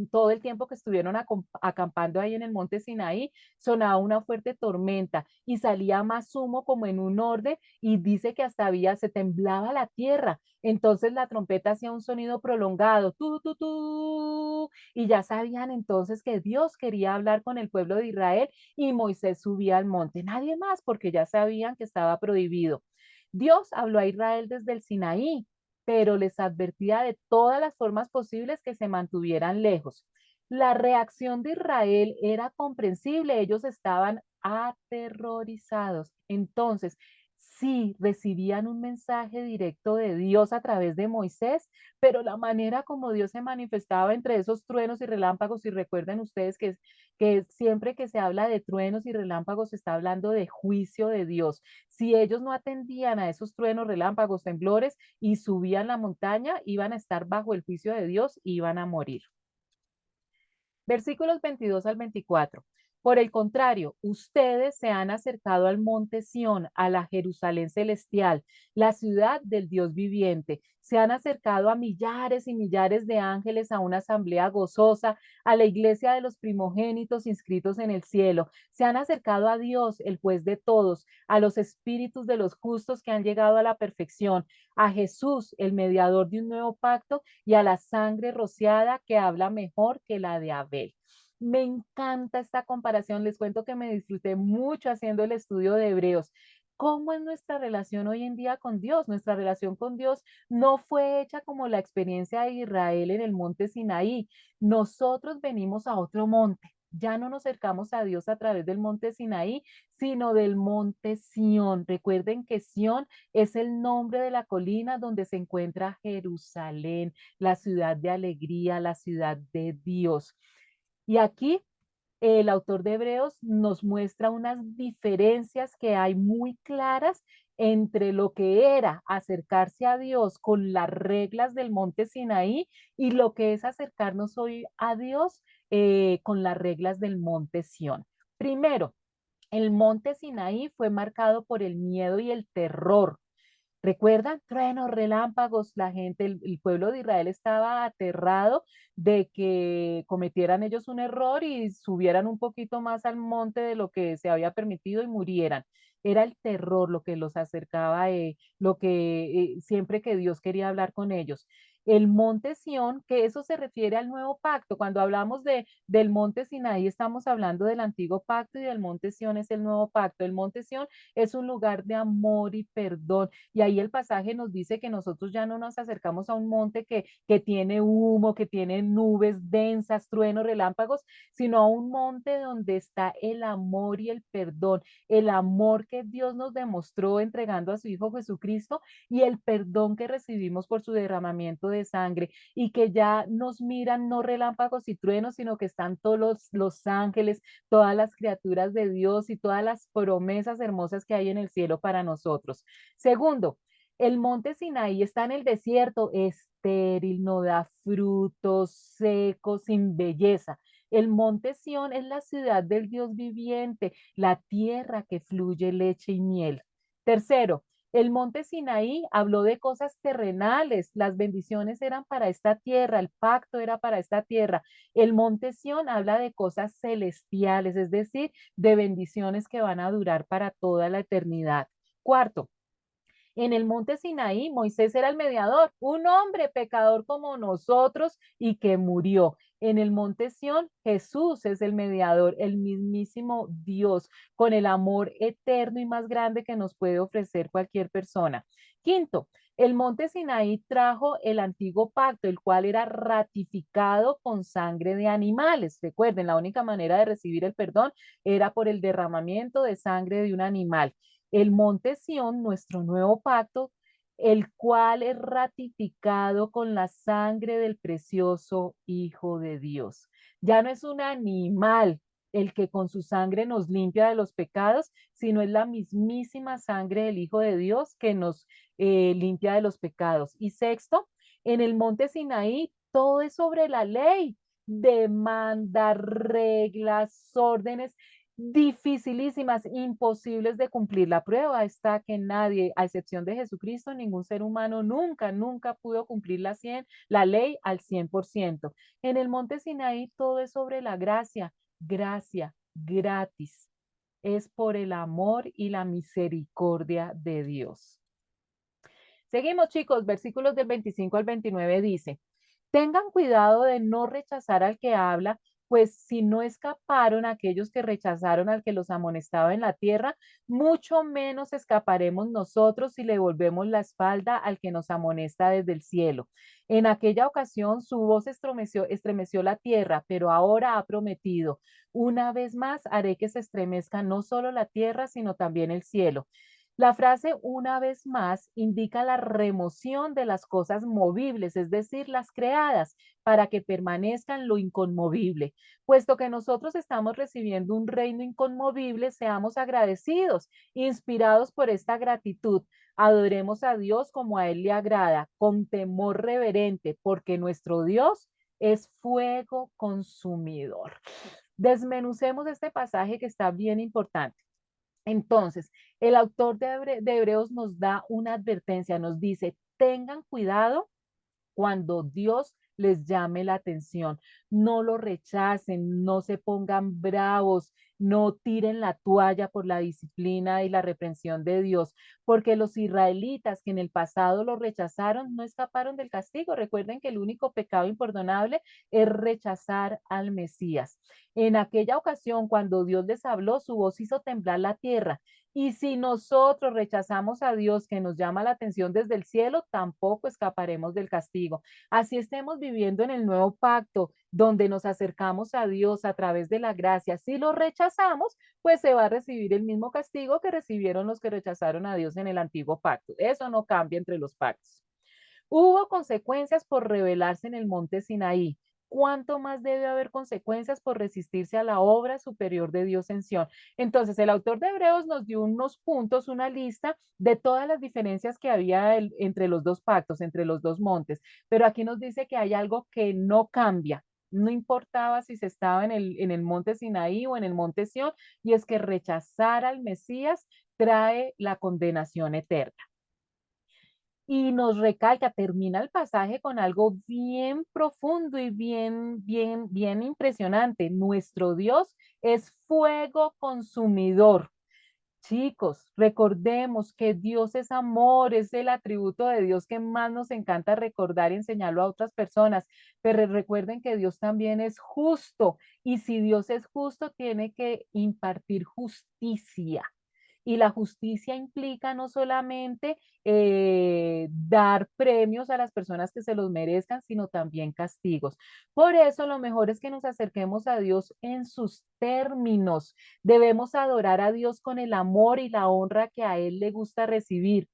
todo el tiempo que estuvieron acampando ahí en el monte Sinaí, sonaba una fuerte tormenta y salía más humo como en un orde, y dice que hasta se temblaba la tierra. Entonces la trompeta hacía un sonido prolongado, tu, y ya sabían entonces que Dios quería hablar con el pueblo de Israel, y Moisés subía al monte, nadie más, porque ya sabían que estaba prohibido. Dios habló a Israel desde el Sinaí, pero les advertía de todas las formas posibles que se mantuvieran lejos. La reacción de Israel era comprensible, ellos estaban aterrorizados. Entonces, sí, recibían un mensaje directo de Dios a través de Moisés, pero la manera como Dios se manifestaba entre esos truenos y relámpagos, y recuerden ustedes que siempre que se habla de truenos y relámpagos se está hablando de juicio de Dios. Si ellos no atendían a esos truenos, relámpagos, temblores y subían la montaña, iban a estar bajo el juicio de Dios y iban a morir. Versículos 22 al 24. Por el contrario, ustedes se han acercado al monte Sión, a la Jerusalén celestial, la ciudad del Dios viviente. Se han acercado a millares y millares de ángeles, a una asamblea gozosa, a la iglesia de los primogénitos inscritos en el cielo. Se han acercado a Dios, el juez de todos, a los espíritus de los justos que han llegado a la perfección, a Jesús, el mediador de un nuevo pacto, y a la sangre rociada que habla mejor que la de Abel. Me encanta esta comparación. Les cuento que me disfruté mucho haciendo el estudio de Hebreos. ¿Cómo es nuestra relación hoy en día con Dios? Nuestra relación con Dios no fue hecha como la experiencia de Israel en el monte Sinaí. Nosotros venimos a otro monte. Ya no nos acercamos a Dios a través del monte Sinaí, sino del monte Sión. Recuerden que Sión es el nombre de la colina donde se encuentra Jerusalén, la ciudad de alegría, la ciudad de Dios. Y aquí el autor de Hebreos nos muestra unas diferencias que hay muy claras entre lo que era acercarse a Dios con las reglas del monte Sinaí y lo que es acercarnos hoy a Dios con las reglas del monte Sión. Primero, el monte Sinaí fue marcado por el miedo y el terror. ¿Recuerdan? Truenos, relámpagos, la gente, el pueblo de Israel estaba aterrado de que cometieran ellos un error y subieran un poquito más al monte de lo que se había permitido y murieran. Era el terror lo que los acercaba, lo que siempre que Dios quería hablar con ellos. El monte Sión, que eso se refiere al nuevo pacto. Cuando hablamos del monte Sinaí, estamos hablando del antiguo pacto, y del monte Sión es el nuevo pacto. El monte Sión es un lugar de amor y perdón. Y ahí el pasaje nos dice que nosotros ya no nos acercamos a un monte que tiene humo, que tiene nubes densas, truenos, relámpagos, sino a un monte donde está el amor y el perdón, el amor que Dios nos demostró entregando a su Hijo Jesucristo, y el perdón que recibimos por su derramamiento de sangre, y que ya nos miran no relámpagos y truenos, sino que están todos los ángeles, todas las criaturas de Dios y todas las promesas hermosas que hay en el cielo para nosotros. Segundo, el monte Sinaí está en el desierto, estéril, no da frutos, seco, sin belleza. El monte Sión es la ciudad del Dios viviente, la tierra que fluye leche y miel. Tercero, el monte Sinaí habló de cosas terrenales, las bendiciones eran para esta tierra, el pacto era para esta tierra. El monte Sión habla de cosas celestiales, es decir, de bendiciones que van a durar para toda la eternidad. Cuarto, en el monte Sinaí, Moisés era el mediador, un hombre pecador como nosotros y que murió. En el monte Sión, Jesús es el mediador, el mismísimo Dios, con el amor eterno y más grande que nos puede ofrecer cualquier persona. Quinto, el monte Sinaí trajo el antiguo pacto, el cual era ratificado con sangre de animales. Recuerden, la única manera de recibir el perdón era por el derramamiento de sangre de un animal. El monte Sión, nuestro nuevo pacto, el cual es ratificado con la sangre del precioso Hijo de Dios. Ya no es un animal el que con su sangre nos limpia de los pecados, sino es la mismísima sangre del Hijo de Dios que nos limpia de los pecados. Y sexto, en el monte Sinaí todo es sobre la ley, demanda, reglas, órdenes dificilísimas, imposibles de cumplir. La prueba está que nadie, a excepción de Jesucristo, ningún ser humano nunca pudo cumplir la ley al 100%. En el monte Sinaí todo es sobre la gracia, gracia, gratis. Es por el amor y la misericordia de Dios. Seguimos, chicos, versículos del 25 al 29 dice, tengan cuidado de no rechazar al que habla, pues si no escaparon aquellos que rechazaron al que los amonestaba en la tierra, mucho menos escaparemos nosotros si le volvemos la espalda al que nos amonesta desde el cielo. En aquella ocasión su voz estremeció la tierra, pero ahora ha prometido, una vez más haré que se estremezca no solo la tierra, sino también el cielo. La frase una vez más indica la remoción de las cosas movibles, es decir, las creadas, para que permanezcan lo inconmovible. Puesto que nosotros estamos recibiendo un reino inconmovible, seamos agradecidos, inspirados por esta gratitud. Adoremos a Dios como a Él le agrada, con temor reverente, porque nuestro Dios es fuego consumidor. Desmenucemos este pasaje que está bien importante. Entonces, el autor de Hebreos nos da una advertencia, nos dice, tengan cuidado cuando Dios les llame la atención. No lo rechacen, no se pongan bravos, no tiren la toalla por la disciplina y la reprensión de Dios, porque los israelitas que en el pasado lo rechazaron no escaparon del castigo. Recuerden que el único pecado imperdonable es rechazar al Mesías. En aquella ocasión, cuando Dios les habló, su voz hizo temblar la tierra. Y si nosotros rechazamos a Dios que nos llama la atención desde el cielo, tampoco escaparemos del castigo. Así estemos viviendo en el nuevo pacto, donde nos acercamos a Dios a través de la gracia. Si lo rechazamos, pues se va a recibir el mismo castigo que recibieron los que rechazaron a Dios en el antiguo pacto. Eso no cambia entre los pactos. Hubo consecuencias por rebelarse en el monte Sinaí. ¿Cuánto más debe haber consecuencias por resistirse a la obra superior de Dios en Sion? Entonces, el autor de Hebreos nos dio unos puntos, una lista de todas las diferencias que había entre los dos pactos, entre los dos montes, pero aquí nos dice que hay algo que no cambia. No importaba si se estaba en el monte Sinaí o en el monte Sion, y es que rechazar al Mesías trae la condenación eterna. Y nos recalca, termina el pasaje con algo bien profundo y bien impresionante. Nuestro Dios es fuego consumidor. Chicos, recordemos que Dios es amor, es el atributo de Dios que más nos encanta recordar y enseñarlo a otras personas, pero recuerden que Dios también es justo y si Dios es justo, tiene que impartir justicia. Y la justicia implica no solamente dar premios a las personas que se los merezcan, sino también castigos. Por eso lo mejor es que nos acerquemos a Dios en sus términos. Debemos adorar a Dios con el amor y la honra que a Él le gusta recibir.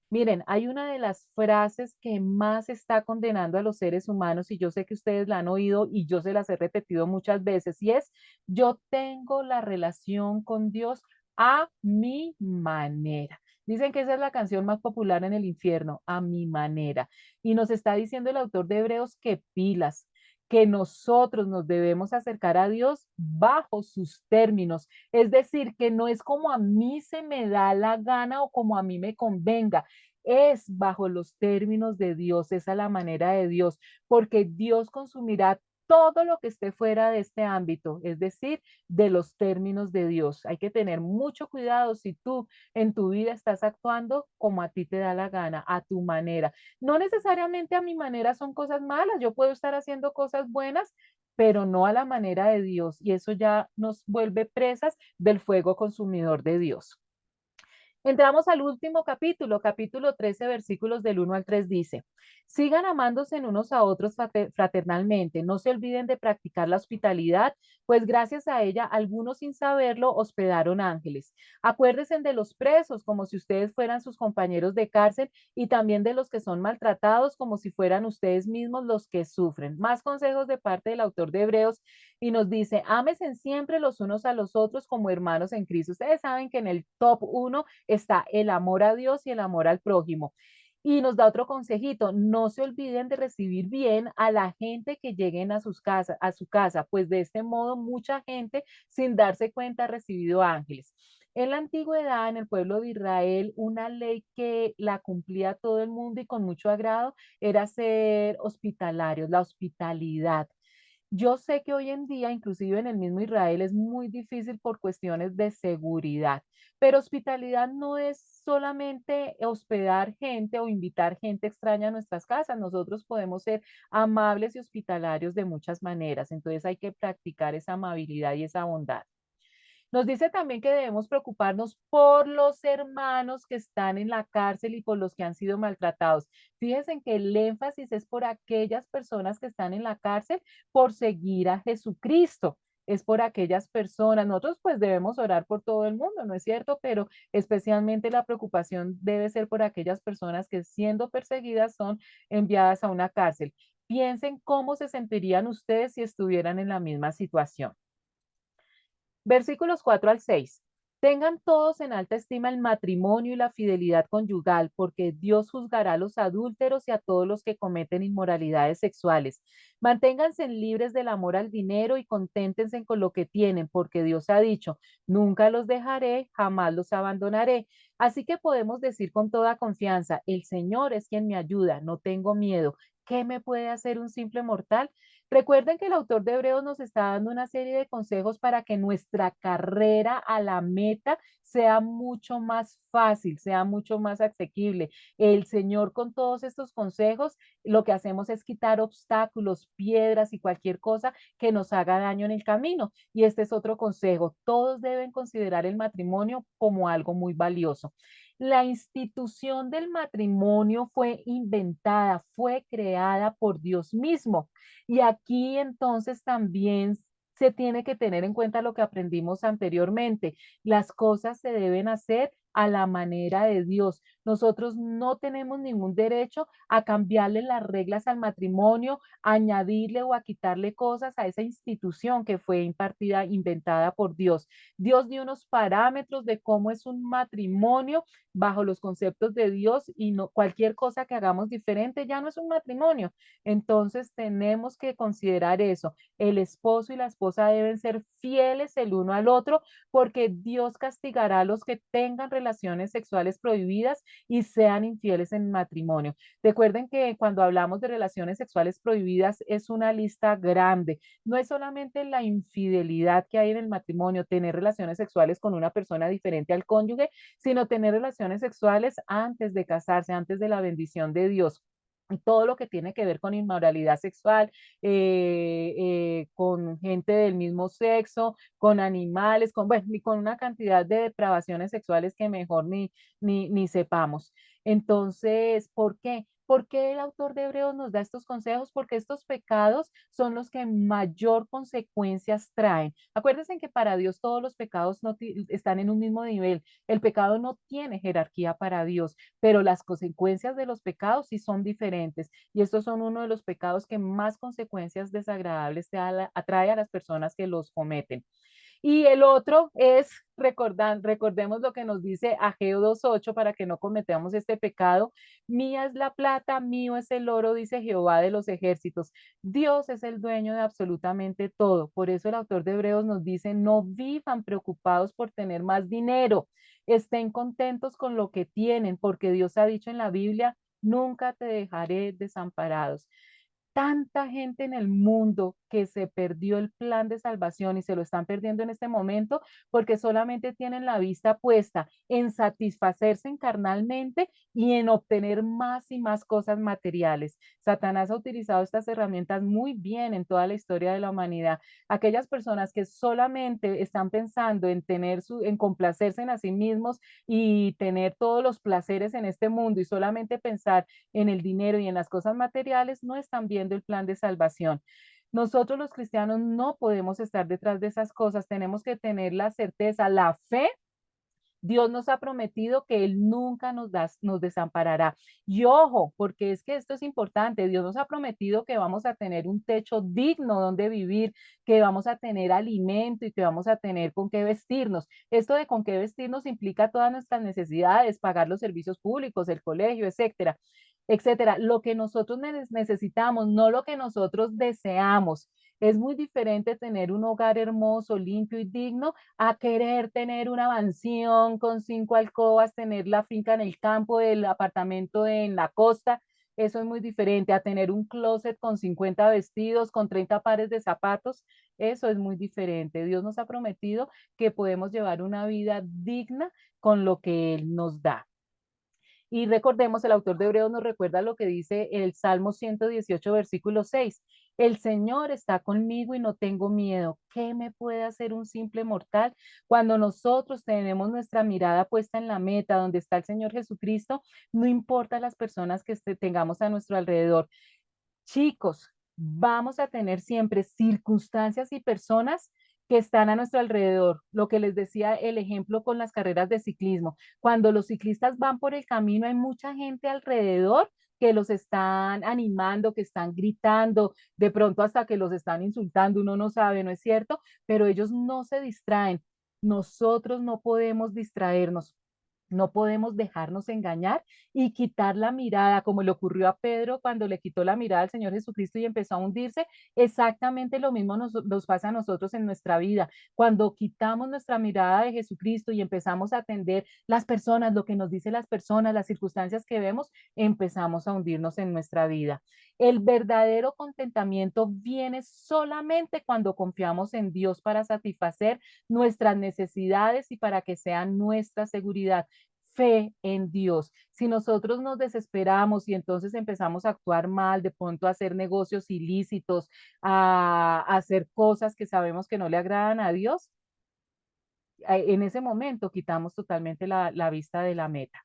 Miren, hay una de las frases que más está condenando a los seres humanos y yo sé que ustedes la han oído y yo se las he repetido muchas veces y es, yo tengo la relación con Dios a mi manera. Dicen que esa es la canción más popular en el infierno, a mi manera. Y nos está diciendo el autor de Hebreos que pilas, que nosotros nos debemos acercar a Dios bajo sus términos. Es decir, que no es como a mí se me da la gana o como a mí me convenga, es bajo los términos de Dios, esa es la manera de Dios, porque Dios consumirá todo lo que esté fuera de este ámbito, es decir, de los términos de Dios. Hay que tener mucho cuidado si tú en tu vida estás actuando como a ti te da la gana, a tu manera. No necesariamente a mi manera son cosas malas, yo puedo estar haciendo cosas buenas, pero no a la manera de Dios, y eso ya nos vuelve presas del fuego consumidor de Dios. Entramos al último capítulo, capítulo 13, versículos del 1 al 3 dice, Sigan amándose en unos a otros fraternalmente. No se olviden de practicar la hospitalidad, pues gracias a ella, algunos sin saberlo hospedaron ángeles. Acuérdense de los presos como si ustedes fueran sus compañeros de cárcel y también de los que son maltratados como si fueran ustedes mismos los que sufren. Más consejos de parte del autor de Hebreos y nos dice, ámense siempre los unos a los otros como hermanos en Cristo. Ustedes saben que en el top 1 está el amor a Dios y el amor al prójimo. Y nos da otro consejito, no se olviden de recibir bien a la gente que lleguen a sus casas, a su casa, pues de este modo mucha gente sin darse cuenta ha recibido ángeles. En la antigüedad, en el pueblo de Israel, una ley que la cumplía todo el mundo y con mucho agrado era ser hospitalarios, la hospitalidad. Yo sé que hoy en día, inclusive en el mismo Israel, es muy difícil por cuestiones de seguridad, pero hospitalidad no es solamente hospedar gente o invitar gente extraña a nuestras casas. Nosotros podemos ser amables y hospitalarios de muchas maneras. Entonces hay que practicar esa amabilidad y esa bondad. Nos dice también que debemos preocuparnos por los hermanos que están en la cárcel y por los que han sido maltratados. Fíjense que el énfasis es por aquellas personas que están en la cárcel por seguir a Jesucristo. Es por aquellas personas. Nosotros pues debemos orar por todo el mundo, ¿no es cierto? Pero especialmente la preocupación debe ser por aquellas personas que siendo perseguidas son enviadas a una cárcel. Piensen cómo se sentirían ustedes si estuvieran en la misma situación. Versículos 4 al 6. Tengan todos en alta estima el matrimonio y la fidelidad conyugal, porque Dios juzgará a los adúlteros y a todos los que cometen inmoralidades sexuales. Manténganse libres del amor al dinero y conténtense con lo que tienen, porque Dios ha dicho, nunca los dejaré, jamás los abandonaré. Así que podemos decir con toda confianza, el Señor es quien me ayuda, no tengo miedo. ¿Qué me puede hacer un simple mortal? Recuerden que el autor de Hebreos nos está dando una serie de consejos para que nuestra carrera a la meta sea mucho más fácil, sea mucho más asequible. El Señor con todos estos consejos, lo que hacemos es quitar obstáculos, piedras y cualquier cosa que nos haga daño en el camino. Y este es otro consejo. Todos deben considerar el matrimonio como algo muy valioso. La institución del matrimonio fue inventada, fue creada por Dios mismo. Y aquí entonces también se tiene que tener en cuenta lo que aprendimos anteriormente. Las cosas se deben hacer a la manera de Dios. Nosotros no tenemos ningún derecho a cambiarle las reglas al matrimonio, a añadirle o a quitarle cosas a esa institución que fue impartida, inventada por Dios. Dios dio unos parámetros de cómo es un matrimonio bajo los conceptos de Dios y no cualquier cosa que hagamos diferente ya no es un matrimonio. Entonces tenemos que considerar eso. El esposo y la esposa deben ser fieles el uno al otro porque Dios castigará a los que tengan relaciones sexuales prohibidas y sean infieles en matrimonio. Recuerden que cuando hablamos de relaciones sexuales prohibidas es una lista grande. No es solamente la infidelidad que hay en el matrimonio, tener relaciones sexuales con una persona diferente al cónyuge, sino tener relaciones sexuales antes de casarse, antes de la bendición de Dios y todo lo que tiene que ver con inmoralidad sexual, con gente del mismo sexo, con animales, con, bueno, y con una cantidad de depravaciones sexuales que mejor ni sepamos. Entonces, ¿por qué? ¿Por qué el autor de Hebreos nos da estos consejos? Porque estos pecados son los que mayor consecuencias traen. Acuérdense que para Dios todos los pecados no están en un mismo nivel. El pecado no tiene jerarquía para Dios, pero las consecuencias de los pecados sí son diferentes. Y estos son uno de los pecados que más consecuencias desagradables atrae a las personas que los cometen. Y el otro es, recordemos lo que nos dice Ageo 2:8 para que no cometamos este pecado. Mía es la plata, mío es el oro, dice Jehová de los ejércitos. Dios es el dueño de absolutamente todo. Por eso el autor de Hebreos nos dice, no vivan preocupados por tener más dinero. Estén contentos con lo que tienen, porque Dios ha dicho en la Biblia, nunca te dejaré desamparados. tanta gente en el mundo que se perdió el plan de salvación y se lo están perdiendo en este momento porque solamente tienen la vista puesta en satisfacerse carnalmente y en obtener más y más cosas materiales. Satanás ha utilizado estas herramientas muy bien en toda la historia de la humanidad. Aquellas personas que solamente están pensando en en complacerse en a sí mismos y tener todos los placeres en este mundo y solamente pensar en el dinero y en las cosas materiales, no están viendo el plan de salvación. Nosotros los cristianos no podemos estar detrás de esas cosas, tenemos que tener la certeza, la fe. Dios nos ha prometido que Él nunca nos desamparará. Y ojo, porque es que esto es importante, Dios nos ha prometido que vamos a tener un techo digno donde vivir, que vamos a tener alimento y que vamos a tener con qué vestirnos. Esto de con qué vestirnos implica todas nuestras necesidades, pagar los servicios públicos, el colegio, etcétera, etcétera. Lo que nosotros necesitamos, no lo que nosotros deseamos. Es muy diferente tener un hogar hermoso, limpio y digno a querer tener una mansión con 5 alcobas, tener la finca en el campo, el apartamento en la costa. Eso es muy diferente a tener un closet con 50 vestidos, con 30 pares de zapatos. Eso es muy diferente. Dios nos ha prometido que podemos llevar una vida digna con lo que Él nos da. Y recordemos, el autor de Hebreos nos recuerda lo que dice el Salmo 118, versículo 6. El Señor está conmigo y no tengo miedo. ¿Qué me puede hacer un simple mortal? Cuando nosotros tenemos nuestra mirada puesta en la meta, donde está el Señor Jesucristo, no importa las personas que tengamos a nuestro alrededor. Chicos, vamos a tener siempre circunstancias y personas que están a nuestro alrededor. Lo que les decía el ejemplo con las carreras de ciclismo. Cuando los ciclistas van por el camino, hay mucha gente alrededor que los están animando, que están gritando, de pronto hasta que los están insultando, uno no sabe, ¿no es cierto? Pero ellos no se distraen. Nosotros no podemos distraernos. No podemos dejarnos engañar y quitar la mirada, como le ocurrió a Pedro cuando le quitó la mirada al Señor Jesucristo y empezó a hundirse. Exactamente lo mismo nos pasa a nosotros en nuestra vida. Cuando quitamos nuestra mirada de Jesucristo y empezamos a atender las personas, lo que nos dicen las personas, las circunstancias que vemos, empezamos a hundirnos en nuestra vida. El verdadero contentamiento viene solamente cuando confiamos en Dios para satisfacer nuestras necesidades y para que sean nuestra seguridad. Fe en Dios. Si nosotros nos desesperamos y entonces empezamos a actuar mal, de pronto a hacer negocios ilícitos, a hacer cosas que sabemos que no le agradan a Dios, en ese momento quitamos totalmente la vista de la meta.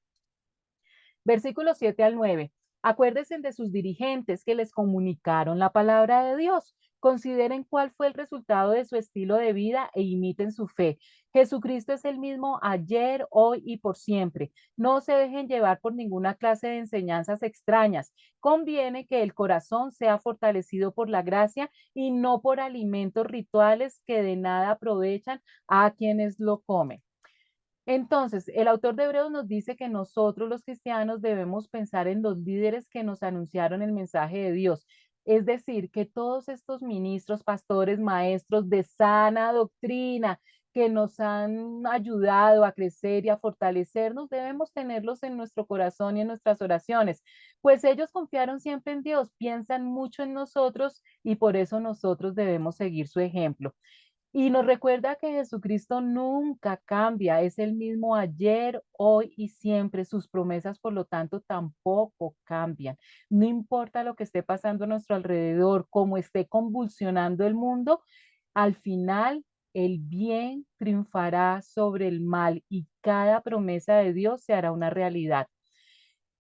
Versículos 7 al 9. Acuérdense de sus dirigentes que les comunicaron la palabra de Dios. Consideren cuál fue el resultado de su estilo de vida e imiten su fe. Jesucristo es el mismo ayer, hoy y por siempre. No se dejen llevar por ninguna clase de enseñanzas extrañas. Conviene que el corazón sea fortalecido por la gracia y no por alimentos rituales que de nada aprovechan a quienes lo comen. Entonces, el autor de Hebreos nos dice que nosotros los cristianos debemos pensar en los líderes que nos anunciaron el mensaje de Dios. Es decir, que todos estos ministros, pastores, maestros de sana doctrina que nos han ayudado a crecer y a fortalecernos, debemos tenerlos en nuestro corazón y en nuestras oraciones, pues ellos confiaron siempre en Dios, piensan mucho en nosotros y por eso nosotros debemos seguir su ejemplo. Y nos recuerda que Jesucristo nunca cambia, es el mismo ayer, hoy y siempre. Sus promesas, por lo tanto, tampoco cambian. No importa lo que esté pasando a nuestro alrededor, cómo esté convulsionando el mundo, al final el bien triunfará sobre el mal y cada promesa de Dios se hará una realidad.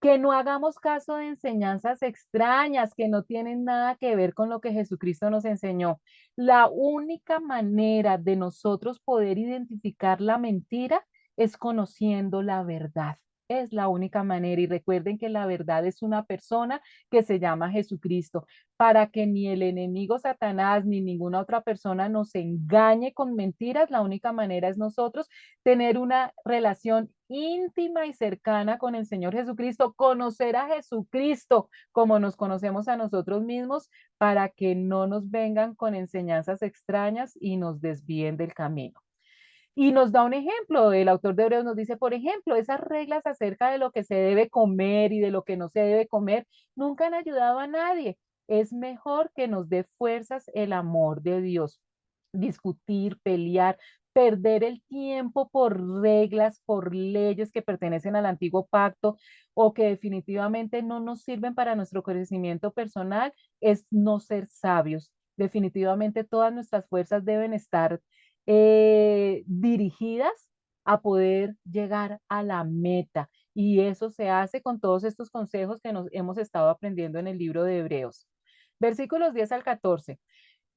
Que no hagamos caso de enseñanzas extrañas que no tienen nada que ver con lo que Jesucristo nos enseñó. La única manera de nosotros poder identificar la mentira es conociendo la verdad. Es la única manera. Y recuerden que la verdad es una persona que se llama Jesucristo, para que ni el enemigo Satanás ni ninguna otra persona nos engañe con mentiras. La única manera es nosotros tener una relación íntima y cercana con el Señor Jesucristo, conocer a Jesucristo como nos conocemos a nosotros mismos, para que no nos vengan con enseñanzas extrañas y nos desvíen del camino. Y nos da un ejemplo, el autor de Hebreos nos dice, por ejemplo, esas reglas acerca de lo que se debe comer y de lo que no se debe comer nunca han ayudado a nadie. Es mejor que nos dé fuerzas el amor de Dios. Discutir, pelear, perder el tiempo por reglas, por leyes que pertenecen al antiguo pacto o que definitivamente no nos sirven para nuestro crecimiento personal, es no ser sabios. Definitivamente todas nuestras fuerzas deben estar dirigidas a poder llegar a la meta. Y eso se hace con todos estos consejos que nos hemos estado aprendiendo en el libro de Hebreos. Versículos 10 al 14.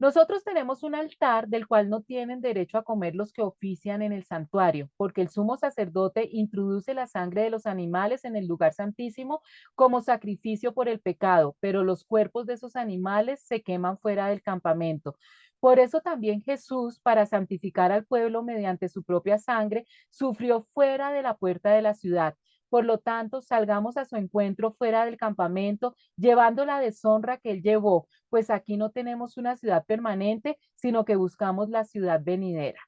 Nosotros tenemos un altar del cual no tienen derecho a comer los que ofician en el santuario, porque el sumo sacerdote introduce la sangre de los animales en el lugar santísimo como sacrificio por el pecado, pero los cuerpos de esos animales se queman fuera del campamento. Por eso también Jesús, para santificar al pueblo mediante su propia sangre, sufrió fuera de la puerta de la ciudad. Por lo tanto, salgamos a su encuentro fuera del campamento, llevando la deshonra que él llevó, pues aquí no tenemos una ciudad permanente, sino que buscamos la ciudad venidera.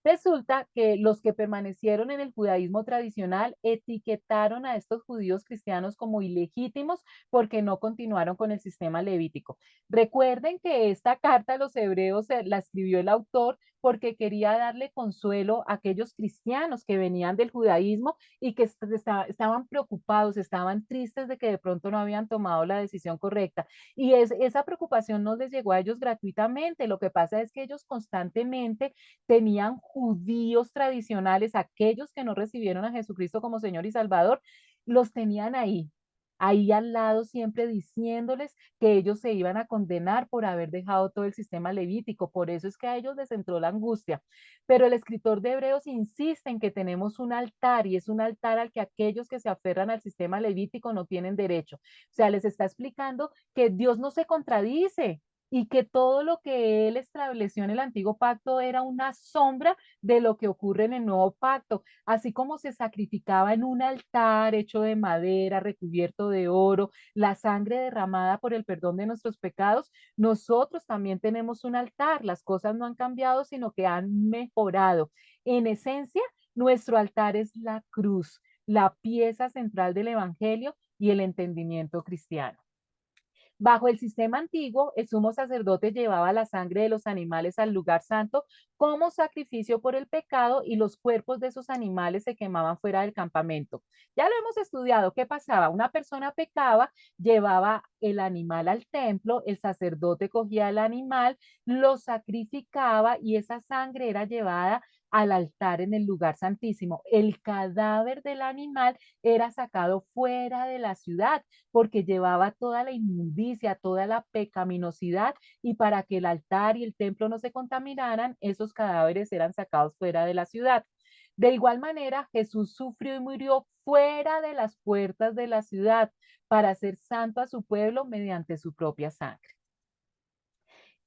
Resulta que los que permanecieron en el judaísmo tradicional etiquetaron a estos judíos cristianos como ilegítimos porque no continuaron con el sistema levítico. Recuerden que esta carta a los hebreos la escribió el autor porque quería darle consuelo a aquellos cristianos que venían del judaísmo y que estaban preocupados, estaban tristes de que de pronto no habían tomado la decisión correcta. Y esa preocupación no les llegó a ellos gratuitamente. Lo que pasa es que ellos constantemente tenían judíos tradicionales, aquellos que no recibieron a Jesucristo como Señor y Salvador, los tenían ahí al lado siempre diciéndoles que ellos se iban a condenar por haber dejado todo el sistema levítico. Por eso es que a ellos les entró la angustia. Pero el escritor de Hebreos insiste en que tenemos un altar y es un altar al que aquellos que se aferran al sistema levítico no tienen derecho. O sea, les está explicando que Dios no se contradice, y que todo lo que él estableció en el antiguo pacto era una sombra de lo que ocurre en el nuevo pacto, así como se sacrificaba en un altar hecho de madera, recubierto de oro, la sangre derramada por el perdón de nuestros pecados, nosotros también tenemos un altar, las cosas no han cambiado, sino que han mejorado. En esencia, nuestro altar es la cruz, la pieza central del Evangelio y el entendimiento cristiano. Bajo el sistema antiguo, el sumo sacerdote llevaba la sangre de los animales al lugar santo como sacrificio por el pecado y los cuerpos de esos animales se quemaban fuera del campamento. Ya lo hemos estudiado. ¿Qué pasaba? Una persona pecaba, llevaba el animal al templo, el sacerdote cogía el animal, lo sacrificaba y esa sangre era llevada al altar en el lugar santísimo. El cadáver del animal era sacado fuera de la ciudad porque llevaba toda la inmundicia, toda la pecaminosidad, y para que el altar y el templo no se contaminaran, esos cadáveres eran sacados fuera de la ciudad. De igual manera, Jesús sufrió y murió fuera de las puertas de la ciudad para hacer santo a su pueblo mediante su propia sangre.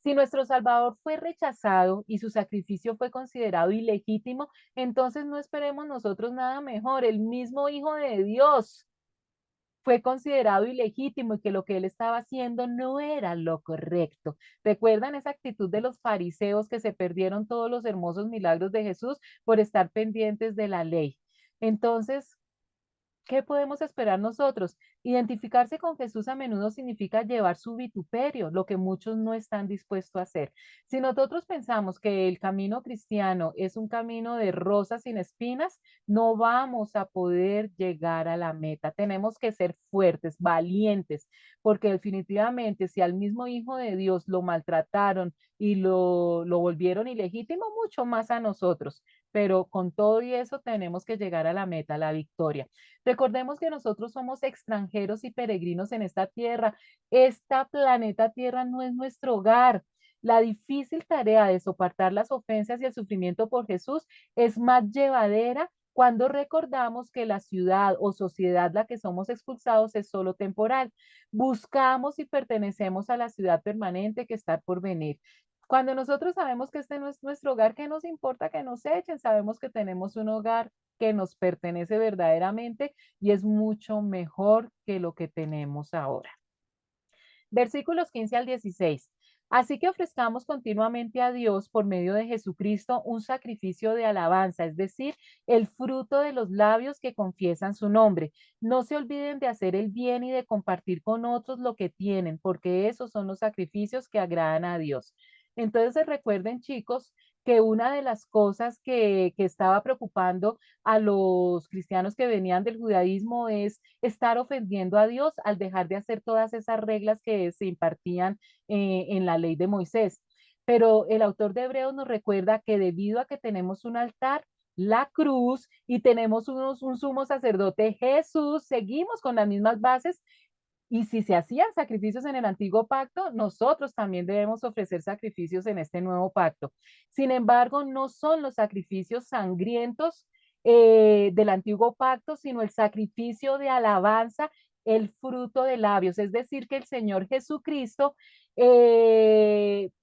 Si nuestro Salvador fue rechazado y su sacrificio fue considerado ilegítimo, entonces no esperemos nosotros nada mejor. El mismo Hijo de Dios fue considerado ilegítimo y que lo que él estaba haciendo no era lo correcto. ¿Recuerdan esa actitud de los fariseos que se perdieron todos los hermosos milagros de Jesús por estar pendientes de la ley? Entonces, ¿qué podemos esperar nosotros? Identificarse con Jesús a menudo significa llevar su vituperio, lo que muchos no están dispuestos a hacer. Si nosotros pensamos que el camino cristiano es un camino de rosas sin espinas, no vamos a poder llegar a la meta. Tenemos que ser fuertes, valientes, porque definitivamente si al mismo Hijo de Dios lo maltrataron y lo volvieron ilegítimo, mucho más a nosotros. Pero con todo y eso tenemos que llegar a la meta, a la victoria. Recordemos que nosotros somos extranjeros y peregrinos en esta tierra. Esta planeta Tierra no es nuestro hogar. La difícil tarea de soportar las ofensas y el sufrimiento por Jesús es más llevadera cuando recordamos que la ciudad o sociedad la que somos expulsados es solo temporal. Buscamos y pertenecemos a la ciudad permanente que está por venir. Cuando nosotros sabemos que este no es nuestro hogar, ¿qué nos importa que nos echen? Sabemos que tenemos un hogar que nos pertenece verdaderamente y es mucho mejor que lo que tenemos ahora. Versículos 15 al 16. Así que ofrezcamos continuamente a Dios por medio de Jesucristo un sacrificio de alabanza, es decir, el fruto de los labios que confiesan su nombre. No se olviden de hacer el bien y de compartir con otros lo que tienen, porque esos son los sacrificios que agradan a Dios. Entonces recuerden, chicos, que una de las cosas que estaba preocupando a los cristianos que venían del judaísmo es estar ofendiendo a Dios al dejar de hacer todas esas reglas que se impartían en la ley de Moisés. Pero el autor de Hebreos nos recuerda que debido a que tenemos un altar, la cruz y tenemos un sumo sacerdote Jesús, seguimos con las mismas bases y si se hacían sacrificios en el antiguo pacto, nosotros también debemos ofrecer sacrificios en este nuevo pacto. Sin embargo, no son los sacrificios sangrientos del antiguo pacto, sino el sacrificio de alabanza, el fruto de labios. Es decir, que el Señor Jesucristo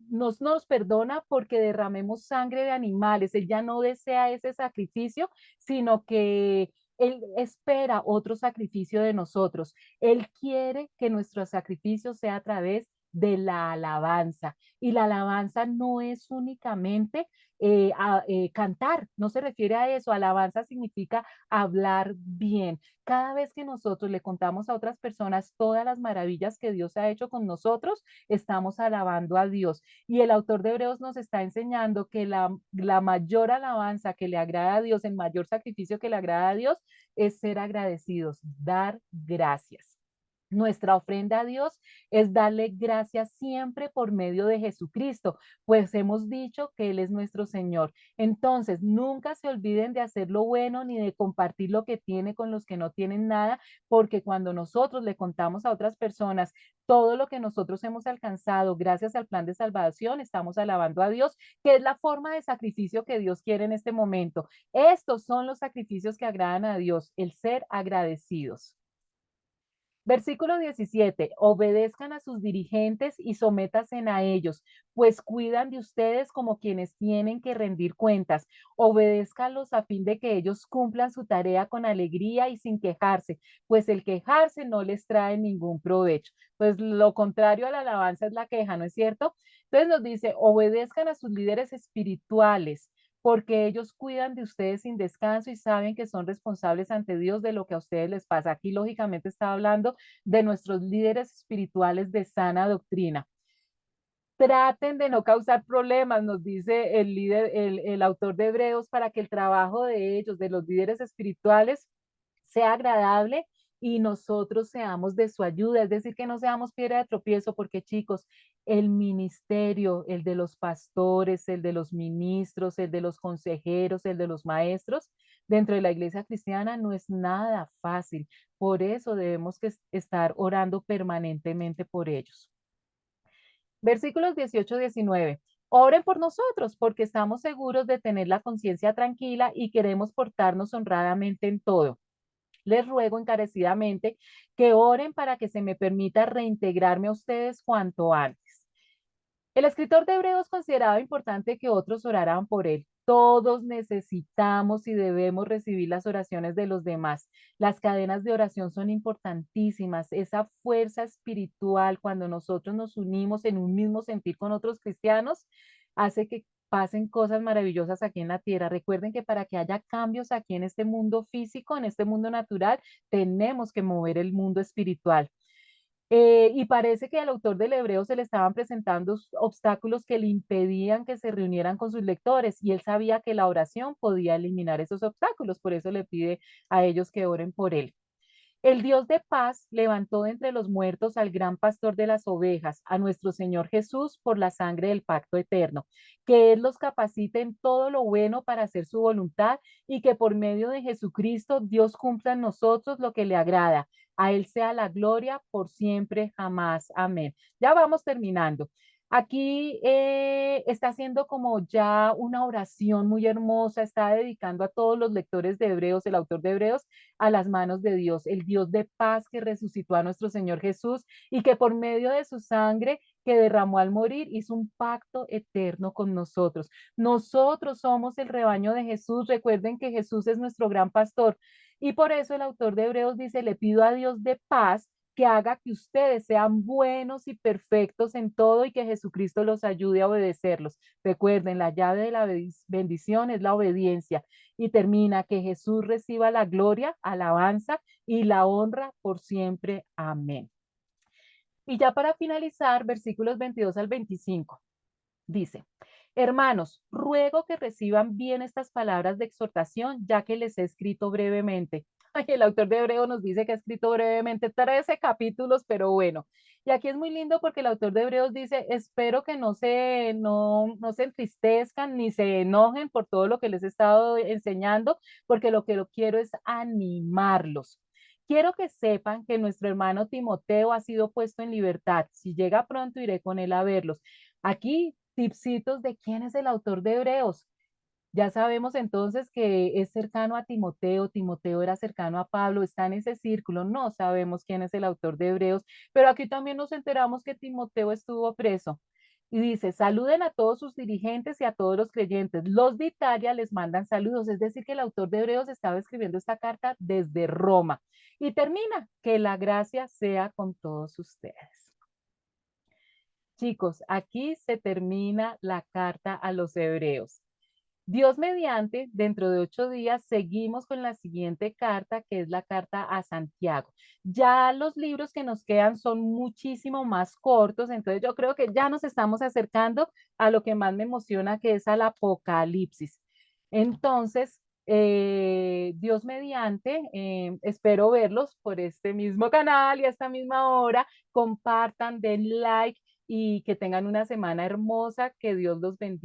nos perdona porque derramemos sangre de animales. Él ya no desea ese sacrificio, sino que Él espera otro sacrificio de nosotros. Él quiere que nuestro sacrificio sea a través de la alabanza. Y la alabanza no es únicamente cantar, no se refiere a eso. Alabanza significa hablar bien. Cada vez que nosotros le contamos a otras personas todas las maravillas que Dios ha hecho con nosotros, estamos alabando a Dios. Y el autor de Hebreos nos está enseñando que la mayor alabanza que le agrada a Dios, el mayor sacrificio que le agrada a Dios, es ser agradecidos, dar gracias. Nuestra ofrenda a Dios es darle gracias siempre por medio de Jesucristo, pues hemos dicho que Él es nuestro Señor. Entonces, nunca se olviden de hacer lo bueno ni de compartir lo que tiene con los que no tienen nada, porque cuando nosotros le contamos a otras personas todo lo que nosotros hemos alcanzado gracias al plan de salvación, estamos alabando a Dios, que es la forma de sacrificio que Dios quiere en este momento. Estos son los sacrificios que agradan a Dios, el ser agradecidos. Versículo 17, obedezcan a sus dirigentes y sométanse a ellos, pues cuidan de ustedes como quienes tienen que rendir cuentas. Obedézcanlos a fin de que ellos cumplan su tarea con alegría y sin quejarse, pues el quejarse no les trae ningún provecho. Pues lo contrario a la alabanza es la queja, ¿no es cierto? Entonces nos dice, obedezcan a sus líderes espirituales porque ellos cuidan de ustedes sin descanso y saben que son responsables ante Dios de lo que a ustedes les pasa. Aquí lógicamente está hablando de nuestros líderes espirituales de sana doctrina. Traten de no causar problemas, nos dice el líder, el autor de Hebreos, para que el trabajo de ellos, de los líderes espirituales, sea agradable y nosotros seamos de su ayuda, es decir, que no seamos piedra de tropiezo, porque chicos, el ministerio, el de los pastores, el de los ministros, el de los consejeros, el de los maestros, dentro de la iglesia cristiana no es nada fácil. Por eso debemos que estar orando permanentemente por ellos. Versículos 18-19. Oren por nosotros porque estamos seguros de tener la conciencia tranquila y queremos portarnos honradamente en todo. Les ruego encarecidamente que oren para que se me permita reintegrarme a ustedes cuanto antes. El escritor de Hebreos consideraba importante que otros oraran por él. Todos necesitamos y debemos recibir las oraciones de los demás. Las cadenas de oración son importantísimas. Esa fuerza espiritual, cuando nosotros nos unimos en un mismo sentir con otros cristianos, hace que pasen cosas maravillosas aquí en la tierra. Recuerden que para que haya cambios aquí en este mundo físico, en este mundo natural, tenemos que mover el mundo espiritual. Y parece que al autor del Hebreo se le estaban presentando obstáculos que le impedían que se reunieran con sus lectores y él sabía que la oración podía eliminar esos obstáculos, por eso le pide a ellos que oren por él. El Dios de paz levantó de entre los muertos al gran pastor de las ovejas, a nuestro Señor Jesús, por la sangre del pacto eterno, que Él los capacite en todo lo bueno para hacer su voluntad y que por medio de Jesucristo Dios cumpla en nosotros lo que le agrada. A Él sea la gloria por siempre, jamás. Amén. Ya vamos terminando. Aquí está haciendo como ya una oración muy hermosa, está dedicando a todos los lectores de Hebreos, el autor de Hebreos, a las manos de Dios, el Dios de paz que resucitó a nuestro Señor Jesús y que por medio de su sangre que derramó al morir hizo un pacto eterno con nosotros. Nosotros somos el rebaño de Jesús. Recuerden que Jesús es nuestro gran pastor y por eso el autor de Hebreos dice, le pido a Dios de paz que haga que ustedes sean buenos y perfectos en todo y que Jesucristo los ayude a obedecerlos. Recuerden, la llave de la bendición es la obediencia y termina que Jesús reciba la gloria, alabanza y la honra por siempre. Amén. Y ya para finalizar, versículos 22 al 25. Dice, hermanos, ruego que reciban bien estas palabras de exhortación, ya que les he escrito brevemente. Ay, el autor de Hebreo nos dice que ha escrito brevemente 13 capítulos, pero bueno. Y aquí es muy lindo porque el autor de Hebreos dice, espero que no se entristezcan ni se enojen por todo lo que les he estado enseñando, porque lo que lo quiero es animarlos. Quiero que sepan que nuestro hermano Timoteo ha sido puesto en libertad. Si llega pronto, iré con él a verlos. Aquí, tipsitos de quién es el autor de Hebreos. Ya sabemos entonces que es cercano a Timoteo, Timoteo era cercano a Pablo, está en ese círculo, no sabemos quién es el autor de Hebreos, pero aquí también nos enteramos que Timoteo estuvo preso. Y dice, saluden a todos sus dirigentes y a todos los creyentes. Los de Italia les mandan saludos, es decir, que el autor de Hebreos estaba escribiendo esta carta desde Roma. Y termina, que la gracia sea con todos ustedes. Chicos, aquí se termina la carta a los hebreos. Dios mediante, dentro de 8 días seguimos con la siguiente carta, que es la carta a Santiago. Ya los libros que nos quedan son muchísimo más cortos, entonces yo creo que ya nos estamos acercando a lo que más me emociona, que es al Apocalipsis. Entonces, Dios mediante, espero verlos por este mismo canal y a esta misma hora. Compartan, den like y que tengan una semana hermosa, que Dios los bendiga.